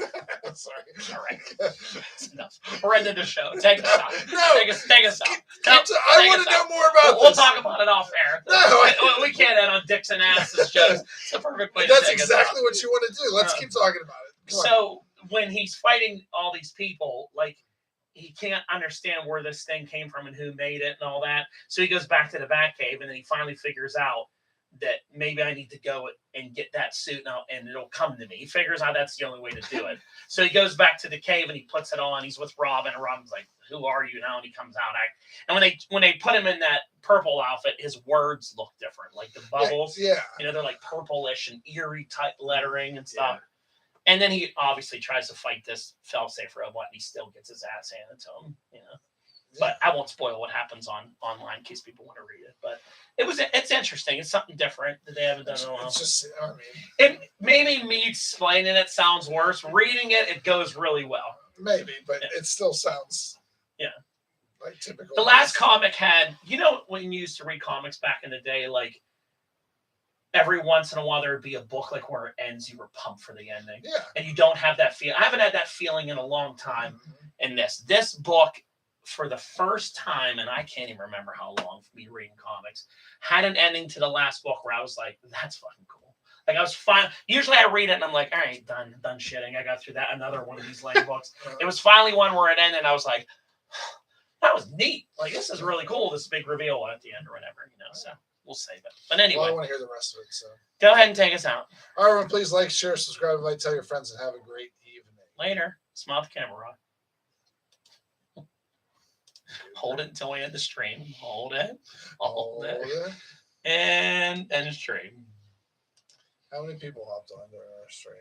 Sorry. All right, that's enough. We're ending the show. Take us out. No. Take us out. I Take want us to know out. more about We'll this. talk about it off air. No, we can't end on dicks and asses jokes. It's a perfect way to That's take us out. exactly what you want to do. Let's keep talking about it. Come on. So when he's fighting all these people, like he can't understand where this thing came from and who made it and all that. So he goes back to the Batcave and then he finally figures out that maybe I need to go and get that suit now and it'll come to me. He figures out that's the only way to do it. So he goes back to the cave and he puts it on. He's with Robin and Robin's like, "Who are you now?" And he comes out. And when they put him in that purple outfit, his words look different, like the bubbles. Yeah. You know, they're like purplish and eerie type lettering and stuff. Yeah. And then he obviously tries to fight this failsafe robot, and he still gets his ass handed to him. You know, but I won't spoil what happens online in case people want to read it. But it's interesting. It's something different that they haven't done in a while. It's just, I mean, It maybe me explaining it sounds worse. Reading it, it goes really well. maybe, but it still sounds. Yeah. Like typical. The last comic had, you know, when you used to read comics back in the day, like every once in a while there would be a book like where it ends, you were pumped for the ending. Yeah. And you don't have that feel. I haven't had that feeling in a long time in this book for the first time, and I can't even remember how long for me reading comics, had an ending to the last book where I was like, that's fucking cool. Like I was fine. Usually I read it and I'm like, all right, done shitting. I got through that. Another one of these lame books. It was finally one where it ended and I was like, that was neat. Like this is really cool. This big reveal at the end or whatever, you know. So we'll save it. But anyway, Well, I want to hear the rest of it. So, go ahead and take us out. all right, everyone, please like, share, subscribe, invite, tell your friends, and have a great evening. Later. Smile at the camera, Rod. Hold it until we end the stream. Hold it. Hold it. Yeah. And end the stream. How many people hopped on during our stream?